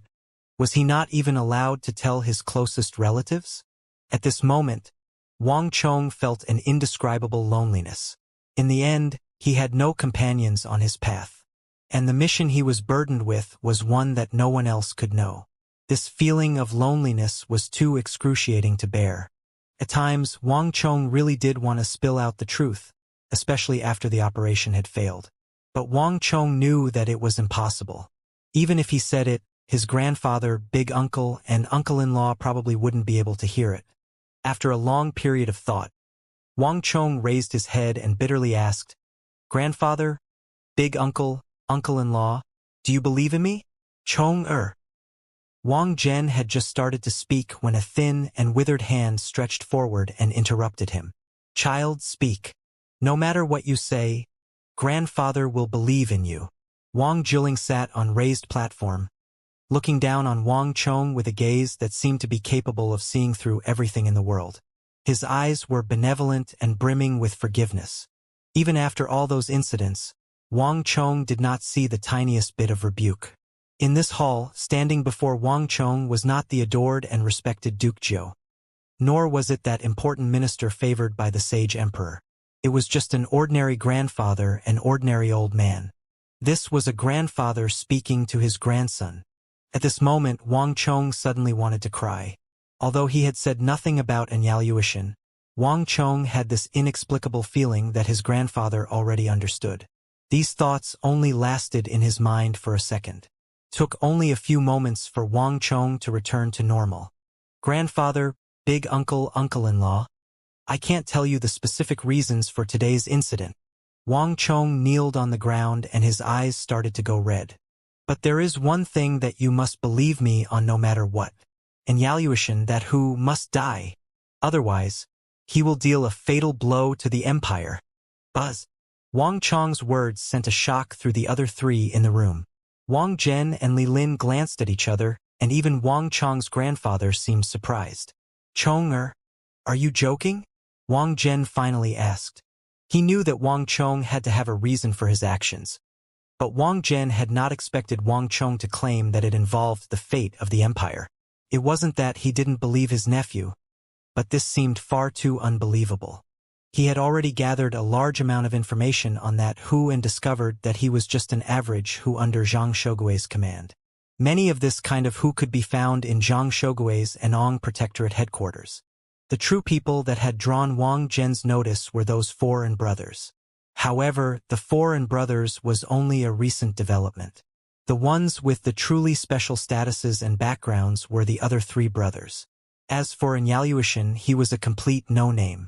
was he not even allowed to tell his closest relatives? At this moment, Wang Chong felt an indescribable loneliness. In the end, he had no companions on his path, and the mission he was burdened with was one that no one else could know. This feeling of loneliness was too excruciating to bear. At times, Wang Chong really did want to spill out the truth, especially after the operation had failed. But Wang Chong knew that it was impossible. Even if he said it, his grandfather, big uncle, and uncle-in-law probably wouldn't be able to hear it. After a long period of thought, Wang Chong raised his head and bitterly asked, "Grandfather, big uncle, uncle-in-law, do you believe in me?" Chong-er. Wang Zhen had just started to speak when a thin and withered hand stretched forward and interrupted him. "Child, speak. No matter what you say, grandfather will believe in you." Wang Jiling sat on raised platform, looking down on Wang Chong with a gaze that seemed to be capable of seeing through everything in the world. His eyes were benevolent and brimming with forgiveness. Even after all those incidents, Wang Chong did not see the tiniest bit of rebuke. In this hall, standing before Wang Chong was not the adored and respected Duke Jiu, nor was it that important minister favored by the sage emperor. It was just an ordinary grandfather, an ordinary old man. This was a grandfather speaking to his grandson. At this moment, Wang Chong suddenly wanted to cry. Although he had said nothing about annihilation, Wang Chong had this inexplicable feeling that his grandfather already understood. These thoughts only lasted in his mind for a second. Took only a few moments for Wang Chong to return to normal. "Grandfather, big uncle, uncle-in-law, I can't tell you the specific reasons for today's incident." Wang Chong kneeled on the ground and his eyes started to go red. "But there is one thing that you must believe me on no matter what. Annihilation, that who must die. Otherwise, he will deal a fatal blow to the empire." Buzz. Wang Chong's words sent a shock through the other 3 in the room. Wang Zhen and Li Lin glanced at each other, and even Wang Chong's grandfather seemed surprised. "Chong-er, are you joking?" Wang Zhen finally asked. He knew that Wang Chong had to have a reason for his actions, but Wang Zhen had not expected Wang Chong to claim that it involved the fate of the empire. It wasn't that he didn't believe his nephew, but this seemed far too unbelievable. He had already gathered a large amount of information on that who and discovered that he was just an average who under Zhang Shogui's command. Many of this kind of who could be found in Zhang Shogui's Anong Protectorate headquarters. The true people that had drawn Wang Zhen's notice were those foreign brothers. However, the foreign brothers was only a recent development. The ones with the truly special statuses and backgrounds were the other 3 brothers. As for Annihilation, he was a complete no-name.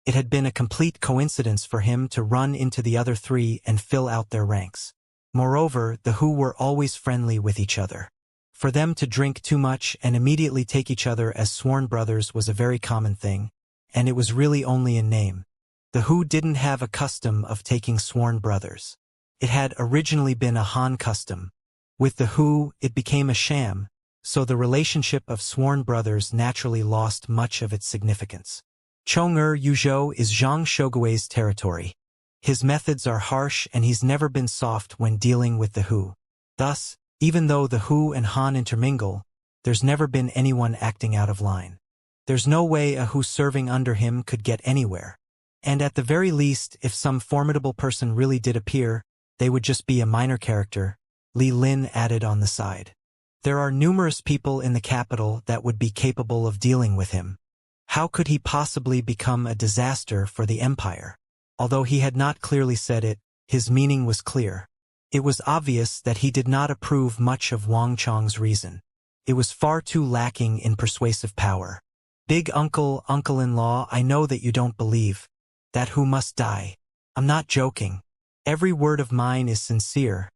It had been a complete coincidence for him to run into the other 3 and fill out their ranks. Moreover, the who were always friendly with each other. For them to drink too much and immediately take each other as sworn brothers was a very common thing, and it was really only in name. The who didn't have a custom of taking sworn brothers. It had originally been a Han custom. With the who, it became a sham, so the relationship of sworn brothers naturally lost much of its significance. Chong-er Yuzhou is Zhang Shogui's territory. His methods are harsh and he's never been soft when dealing with the who. Thus, even though the Hu and Han intermingle, there's never been anyone acting out of line. There's no way a Hu serving under him could get anywhere. And at the very least, if some formidable person really did appear, they would just be a minor character, Li Lin added on the side. There are numerous people in the capital that would be capable of dealing with him. How could he possibly become a disaster for the empire? Although he had not clearly said it, his meaning was clear. It was obvious that he did not approve much of Wang Chong's reason. It was far too lacking in persuasive power. Big uncle, uncle-in-law, I know that you don't believe. That Hu must die. I'm not joking. Every word of mine is sincere.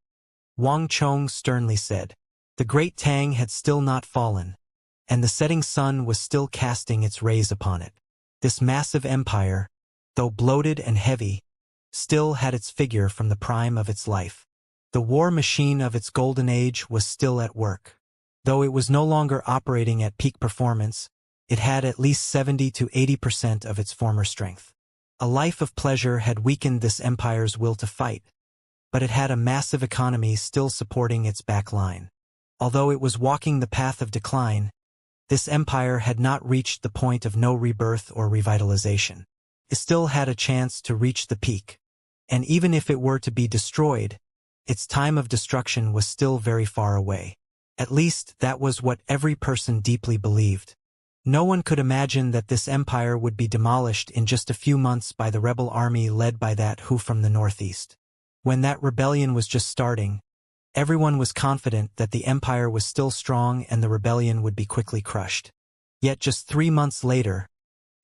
Wang Chong sternly said. The great Tang had still not fallen, and the setting sun was still casting its rays upon it. This massive empire, though bloated and heavy, still had its figure from the prime of its life. The war machine of its golden age was still at work. Though it was no longer operating at peak performance, it had at least 70 to 80% of its former strength. A life of pleasure had weakened this empire's will to fight, but it had a massive economy still supporting its back line. Although it was walking the path of decline, this empire had not reached the point of no rebirth or revitalization. It still had a chance to reach the peak, and even if it were to be destroyed, its time of destruction was still very far away. At least that was what every person deeply believed. No one could imagine that this empire would be demolished in just a few months by the rebel army led by that Hu from the northeast. When that rebellion was just starting, everyone was confident that the empire was still strong and the rebellion would be quickly crushed. Yet just 3 months later,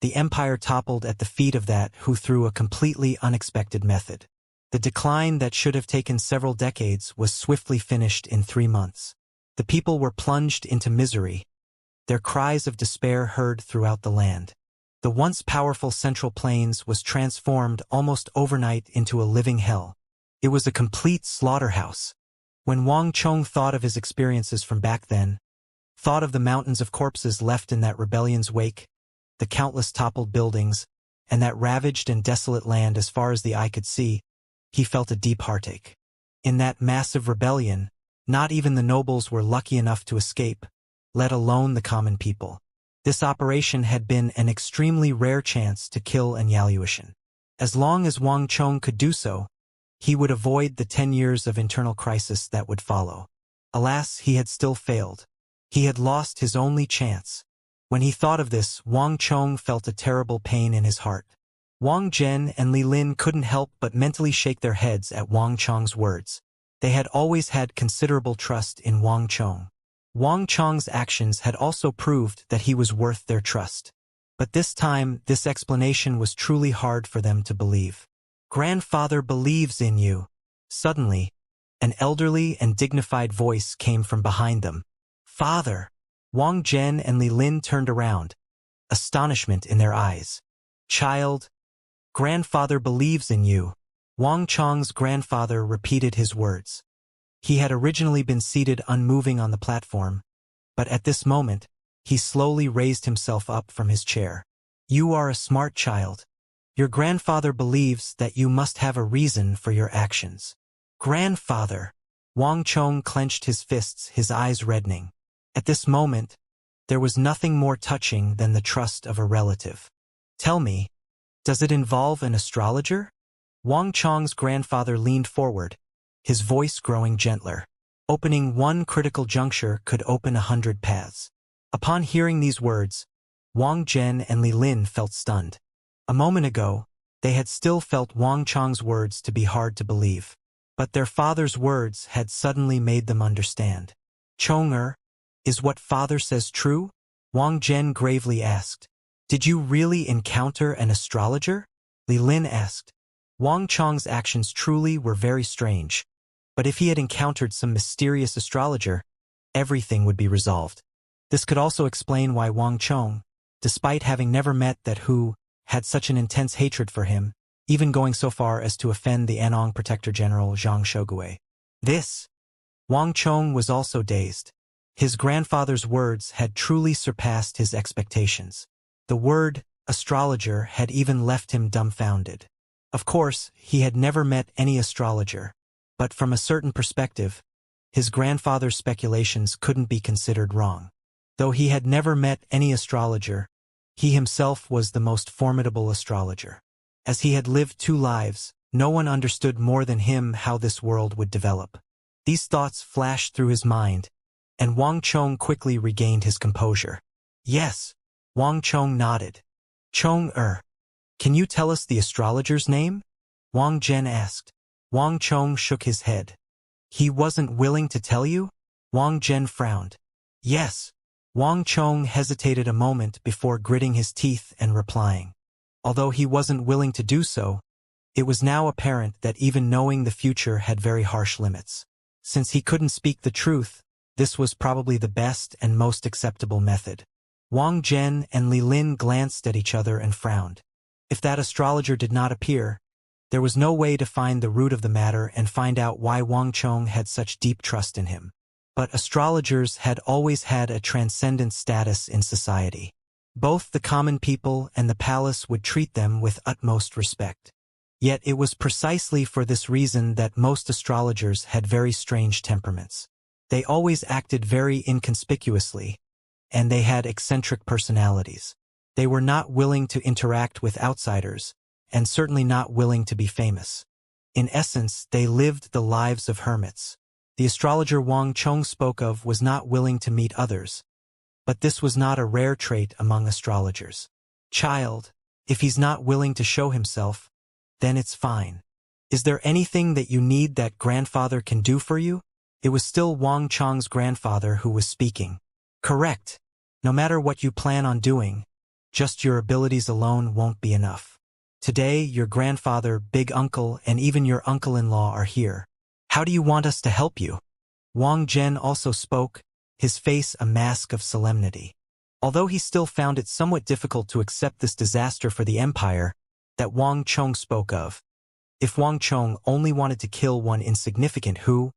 the empire toppled at the feet of that Hu through a completely unexpected method. The decline that should have taken several decades was swiftly finished in 3 months. The people were plunged into misery, their cries of despair heard throughout the land. The once powerful Central Plains was transformed almost overnight into a living hell. It was a complete slaughterhouse. When Wang Chong thought of his experiences from back then, thought of the mountains of corpses left in that rebellion's wake, the countless toppled buildings, and that ravaged and desolate land as far as the eye could see, he felt a deep heartache. In that massive rebellion, not even the nobles were lucky enough to escape, let alone the common people. This operation had been an extremely rare chance to kill an Yaluoshan. As long as Wang Chong could do so, he would avoid the 10 years of internal crisis that would follow. Alas, he had still failed. He had lost his only chance. When he thought of this, Wang Chong felt a terrible pain in his heart. Wang Zhen and Li Lin couldn't help but mentally shake their heads at Wang Chong's words. They had always had considerable trust in Wang Chong. Wang Chong's actions had also proved that he was worth their trust. But this time, this explanation was truly hard for them to believe. Grandfather believes in you. Suddenly, an elderly and dignified voice came from behind them. Father! Wang Zhen and Li Lin turned around, astonishment in their eyes. Child, grandfather believes in you. Wang Chong's grandfather repeated his words. He had originally been seated unmoving on the platform, but at this moment, he slowly raised himself up from his chair. You are a smart child. Your grandfather believes that you must have a reason for your actions. Grandfather! Wang Chong clenched his fists, his eyes reddening. At this moment, there was nothing more touching than the trust of a relative. Tell me, does it involve an astrologer? Wang Chong's grandfather leaned forward, his voice growing gentler. Opening one critical juncture could open 100 paths. Upon hearing these words, Wang Zhen and Li Lin felt stunned. A moment ago, they had still felt Wang Chong's words to be hard to believe. But their father's words had suddenly made them understand. Chonger, is what father says true? Wang Zhen gravely asked. Did you really encounter an astrologer? Li Lin asked. Wang Chong's actions truly were very strange. But if he had encountered some mysterious astrologer, everything would be resolved. This could also explain why Wang Chong, despite having never met that Hu, had such an intense hatred for him, even going so far as to offend the Anong Protector General Zhang Shogui. Wang Chong was also dazed. His grandfather's words had truly surpassed his expectations. The word, astrologer, had even left him dumbfounded. Of course, he had never met any astrologer. But from a certain perspective, his grandfather's speculations couldn't be considered wrong. Though he had never met any astrologer, he himself was the most formidable astrologer. As he had lived 2 lives, no one understood more than him how this world would develop. These thoughts flashed through his mind, and Wang Chong quickly regained his composure. Yes, Wang Chong nodded. Chong-er, can you tell us the astrologer's name? Wang Zhen asked. Wang Chong shook his head. He wasn't willing to tell you? Wang Zhen frowned. Yes. Wang Chong hesitated a moment before gritting his teeth and replying. Although he wasn't willing to do so, it was now apparent that even knowing the future had very harsh limits. Since he couldn't speak the truth, this was probably the best and most acceptable method. Wang Zhen and Li Lin glanced at each other and frowned. If that astrologer did not appear, there was no way to find the root of the matter and find out why Wang Chong had such deep trust in him. But astrologers had always had a transcendent status in society. Both the common people and the palace would treat them with utmost respect. Yet it was precisely for this reason that most astrologers had very strange temperaments. They always acted very inconspicuously, and they had eccentric personalities. They were not willing to interact with outsiders, and certainly not willing to be famous. In essence, they lived the lives of hermits. The astrologer Wang Chong spoke of was not willing to meet others, but this was not a rare trait among astrologers. Child, if he's not willing to show himself, then it's fine. Is there anything that you need that grandfather can do for you? It was still Wang Chong's grandfather who was speaking. Correct. No matter what you plan on doing, just your abilities alone won't be enough. Today, your grandfather, big uncle, and even your uncle-in-law are here. How do you want us to help you? Wang Zhen also spoke, his face a mask of solemnity. Although he still found it somewhat difficult to accept this disaster for the empire that Wang Chong spoke of. If Wang Chong only wanted to kill one insignificant who,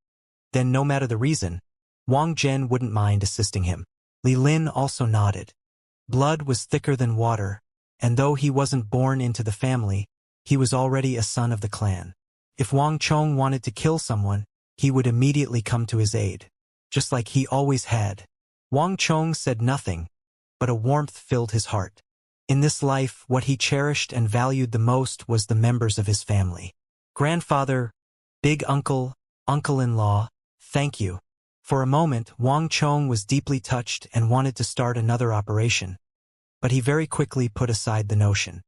then no matter the reason, Wang Zhen wouldn't mind assisting him. Li Lin also nodded. Blood was thicker than water, and though he wasn't born into the family, he was already a son of the clan. If Wang Chong wanted to kill someone, he would immediately come to his aid, just like he always had. Wang Chong said nothing, but a warmth filled his heart. In this life, what he cherished and valued the most was the members of his family. Grandfather, big uncle, uncle-in-law, thank you. For a moment, Wang Chong was deeply touched and wanted to start another operation, but he very quickly put aside the notion.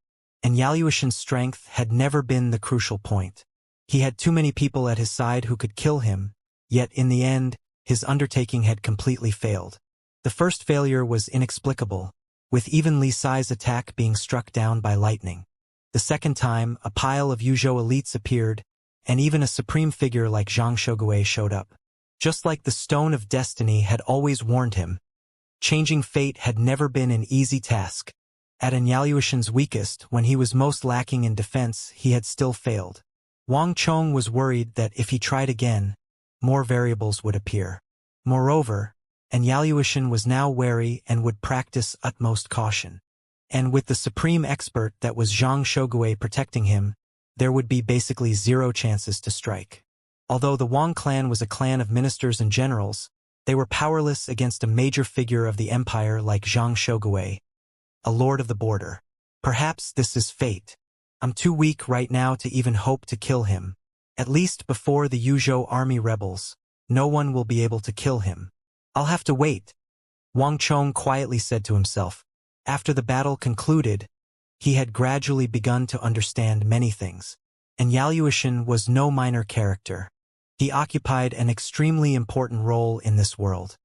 And Yaluoshan's strength had never been the crucial point. He had too many people at his side who could kill him, yet in the end, his undertaking had completely failed. The first failure was inexplicable, with even Li Sai's attack being struck down by lightning. The second time, a pile of Yuzhou elites appeared, and even a supreme figure like Zhang Shogui showed up. Just like the Stone of Destiny had always warned him, changing fate had never been an easy task. At Yaluoshan's weakest, when he was most lacking in defense, he had still failed. Wang Chong was worried that if he tried again, more variables would appear. Moreover, Yaluoshan was now wary and would practice utmost caution. And with the supreme expert that was Zhang Shogui protecting him, there would be basically zero chances to strike. Although the Wang clan was a clan of ministers and generals, they were powerless against a major figure of the empire like Zhang Shogui, a lord of the border. Perhaps this is fate. I'm too weak right now to even hope to kill him. At least before the Yuzhou army rebels, no one will be able to kill him. I'll have to wait, Wang Chong quietly said to himself. After the battle concluded, he had gradually begun to understand many things. And Yaluoshan was no minor character. He occupied an extremely important role in this world.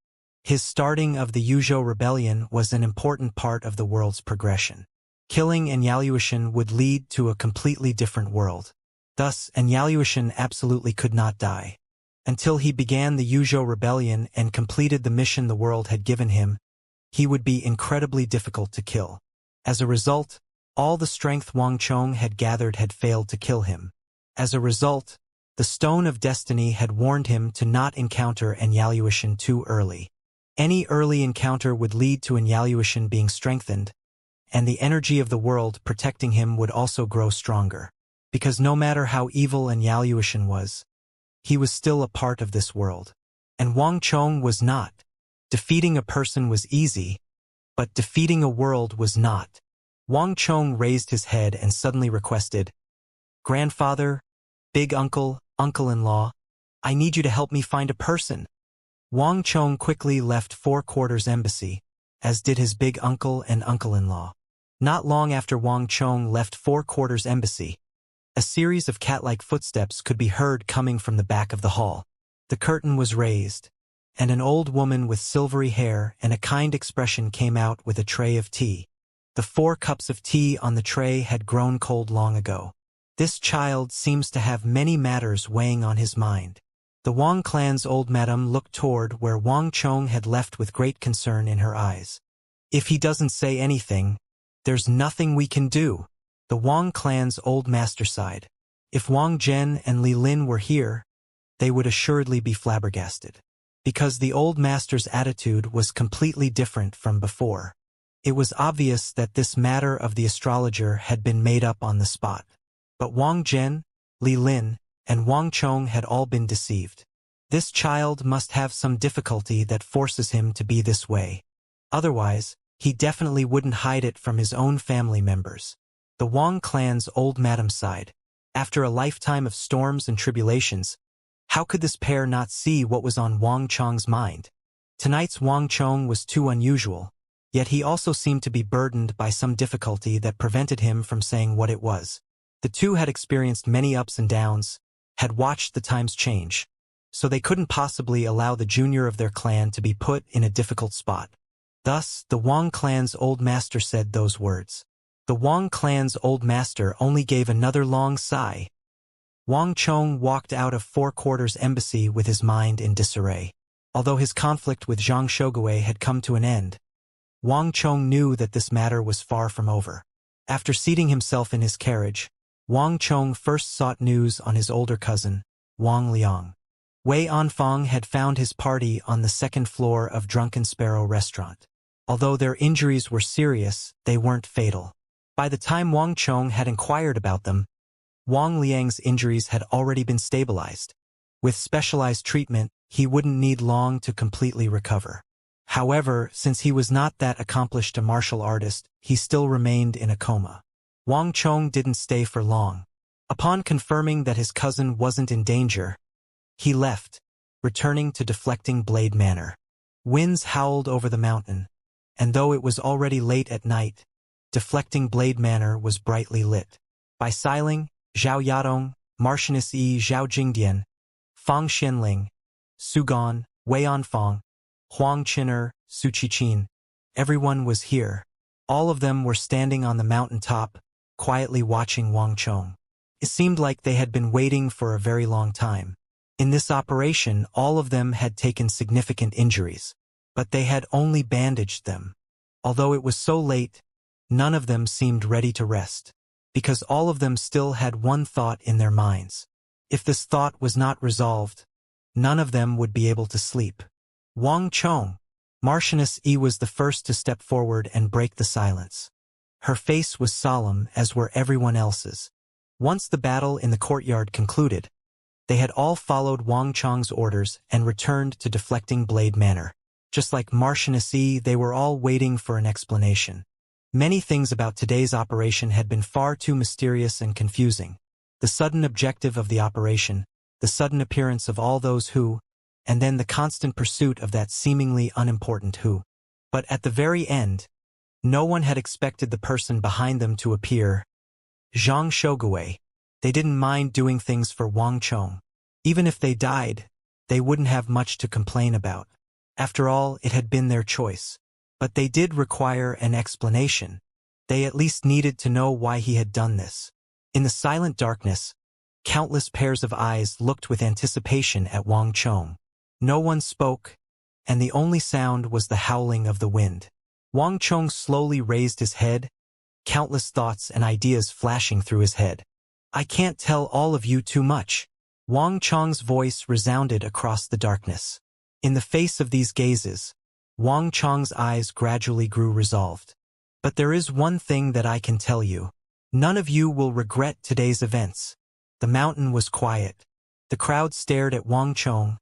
His starting of the Yuzhou rebellion was an important part of the world's progression. Killing Yaluoshan would lead to a completely different world. Thus, Yaluoshan absolutely could not die. Until he began the Yuzhou rebellion and completed the mission the world had given him, he would be incredibly difficult to kill. As a result, all the strength Wang Chong had gathered had failed to kill him. As a result, the Stone of Destiny had warned him to not encounter Yaluoshan too early. Any early encounter would lead to Yaluoshan being strengthened, and the energy of the world protecting him would also grow stronger. Because no matter how evil Yaluoshan was, he was still a part of this world. And Wang Chong was not. Defeating a person was easy, but defeating a world was not. Wang Chong raised his head and suddenly requested, "Grandfather, big uncle, uncle-in-law, I need you to help me find a person." Wang Chong quickly left Four Quarters Embassy, as did his big uncle and uncle-in-law. Not long after Wang Chong left Four Quarters Embassy, a series of cat-like footsteps could be heard coming from the back of the hall. The curtain was raised, and an old woman with silvery hair and a kind expression came out with a tray of tea. The 4 cups of tea on the tray had grown cold long ago. This child seems to have many matters weighing on his mind. The Wang clan's old madam looked toward where Wang Chong had left with great concern in her eyes. "If he doesn't say anything, there's nothing we can do." The Wang clan's old master sighed. If Wang Zhen and Li Lin were here, they would assuredly be flabbergasted. Because the old master's attitude was completely different from before. It was obvious that this matter of the astrologer had been made up on the spot. But Wang Zhen, Li Lin, and Wang Chong had all been deceived. This child must have some difficulty that forces him to be this way. Otherwise, he definitely wouldn't hide it from his own family members. The Wang clan's old madam sighed. After a lifetime of storms and tribulations, how could this pair not see what was on Wang Chong's mind? Tonight's Wang Chong was too unusual, yet he also seemed to be burdened by some difficulty that prevented him from saying what it was. The two had experienced many ups and downs, had watched the times change, so they couldn't possibly allow the junior of their clan to be put in a difficult spot. Thus, the Wang clan's old master said those words. The Wang clan's old master only gave another long sigh. Wang Chong walked out of Four Quarters Embassy with his mind in disarray. Although his conflict with Zhang Shogui had come to an end, Wang Chong knew that this matter was far from over. After seating himself in his carriage, Wang Chong first sought news on his older cousin, Wang Liang. Wei Anfang had found his party on the 2nd floor of Drunken Sparrow restaurant. Although their injuries were serious, they weren't fatal. By the time Wang Chong had inquired about them, Wang Liang's injuries had already been stabilized. With specialized treatment, he wouldn't need long to completely recover. However, since he was not that accomplished a martial artist, he still remained in a coma. Wang Chong didn't stay for long. Upon confirming that his cousin wasn't in danger, he left, returning to Deflecting Blade Manor. Winds howled over the mountain, and though it was already late at night, Deflecting Blade Manor was brightly lit. By Xiling, Zhao Yadong, Martianess Yi Zhao Jingdian, Fang Xianling, Su Gan, Wei Anfang, Huang Qin'er, Su Qiqin, everyone was here. All of them were standing on the mountain top, quietly watching Wang Chong. It seemed like they had been waiting for a very long time. In this operation, all of them had taken significant injuries, but they had only bandaged them. Although it was so late, none of them seemed ready to rest, because all of them still had one thought in their minds. If this thought was not resolved, none of them would be able to sleep. Wang Chong. Martianess Yi was the first to step forward and break the silence. Her face was solemn, as were everyone else's. Once the battle in the courtyard concluded, they had all followed Wang Chong's orders and returned to Deflecting Blade Manor. Just like Martianess Yi, they were all waiting for an explanation. Many things about today's operation had been far too mysterious and confusing. The sudden objective of the operation, the sudden appearance of all those who, and then the constant pursuit of that seemingly unimportant who. But at the very end, no one had expected the person behind them to appear. Zhang Shogui. They didn't mind doing things for Wang Chong. Even if they died, they wouldn't have much to complain about. After all, it had been their choice. But they did require an explanation. They at least needed to know why he had done this. In the silent darkness, countless pairs of eyes looked with anticipation at Wang Chong. No one spoke, and the only sound was the howling of the wind. Wang Chong slowly raised his head, countless thoughts and ideas flashing through his head. "I can't tell all of you too much." Wang Chong's voice resounded across the darkness. In the face of these gazes, Wang Chong's eyes gradually grew resolved. "But there is one thing that I can tell you. None of you will regret today's events." The mountain was quiet. The crowd stared at Wang Chong,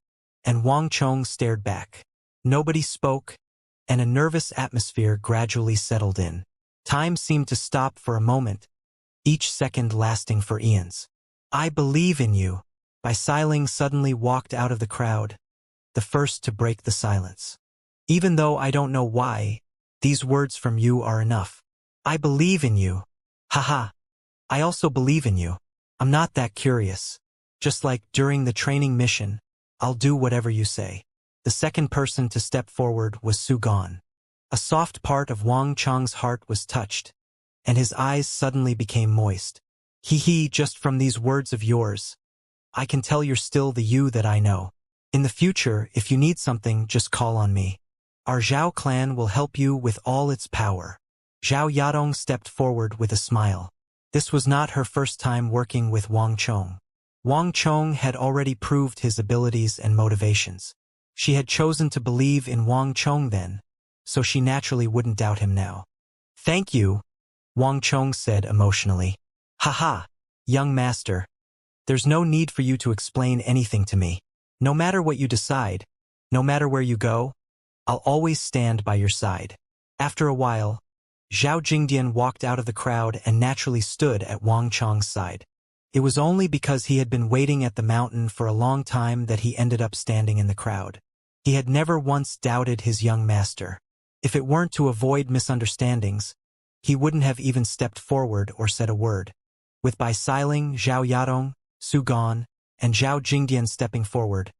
and Wang Chong stared back. Nobody spoke, and a nervous atmosphere gradually settled in. Time seemed to stop for a moment, each second lasting for eons. I believe in you. Bai Siling suddenly walked out of the crowd, the first to break the silence. Even though I don't know why, these words from you are enough. I believe in you. Haha. I also believe in you. I'm not that curious. Just like during the training mission, I'll do whatever you say. The second person to step forward was Su Gan. A soft part of Wang Chong's heart was touched, and his eyes suddenly became moist. Hee, just from these words of yours, I can tell you're still the you that I know. In the future, if you need something, just call on me. Our Zhao clan will help you with all its power. Zhao Yadong stepped forward with a smile. This was not her first time working with Wang Chong. Wang Chong had already proved his abilities and motivations. She had chosen to believe in Wang Chong then, so she naturally wouldn't doubt him now. Thank you, Wang Chong said emotionally. Haha, young master. There's no need for you to explain anything to me. No matter what you decide, no matter where you go, I'll always stand by your side. After a while, Zhao Jingdian walked out of the crowd and naturally stood at Wang Chong's side. It was only because he had been waiting at the mountain for a long time that he ended up standing in the crowd. He had never once doubted his young master. If it weren't to avoid misunderstandings, he wouldn't have even stepped forward or said a word. With Bai Siling, Zhao Yadong, Su Gan, and Zhao Jingdian stepping forward,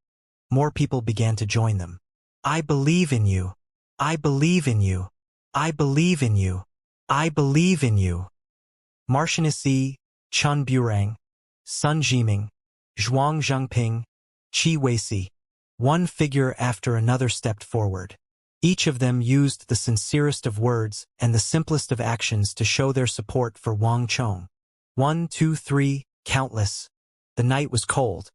more people began to join them. I believe in you. I believe in you. I believe in you. I believe in you. Martianess Yi, Chun Burang, Sun Jiming, Zhuang Zhengping, Qi Weisi. One figure after another stepped forward. Each of them used the sincerest of words and the simplest of actions to show their support for Wang Chong. 1, 2, 3, countless. The night was cold.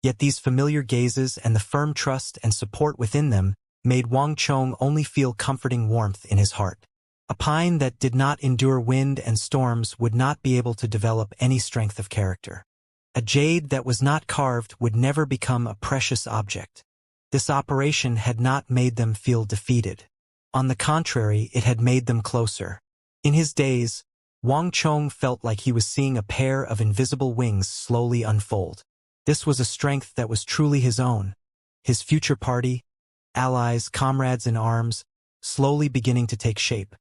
Yet these familiar gazes and the firm trust and support within them made Wang Chong only feel comforting warmth in his heart. A pine that did not endure wind and storms would not be able to develop any strength of character. A jade that was not carved would never become a precious object. This operation had not made them feel defeated. On the contrary, it had made them closer. In his days, Wang Chong felt like he was seeing a pair of invisible wings slowly unfold. This was a strength that was truly his own. His future party, allies, comrades in arms, slowly beginning to take shape.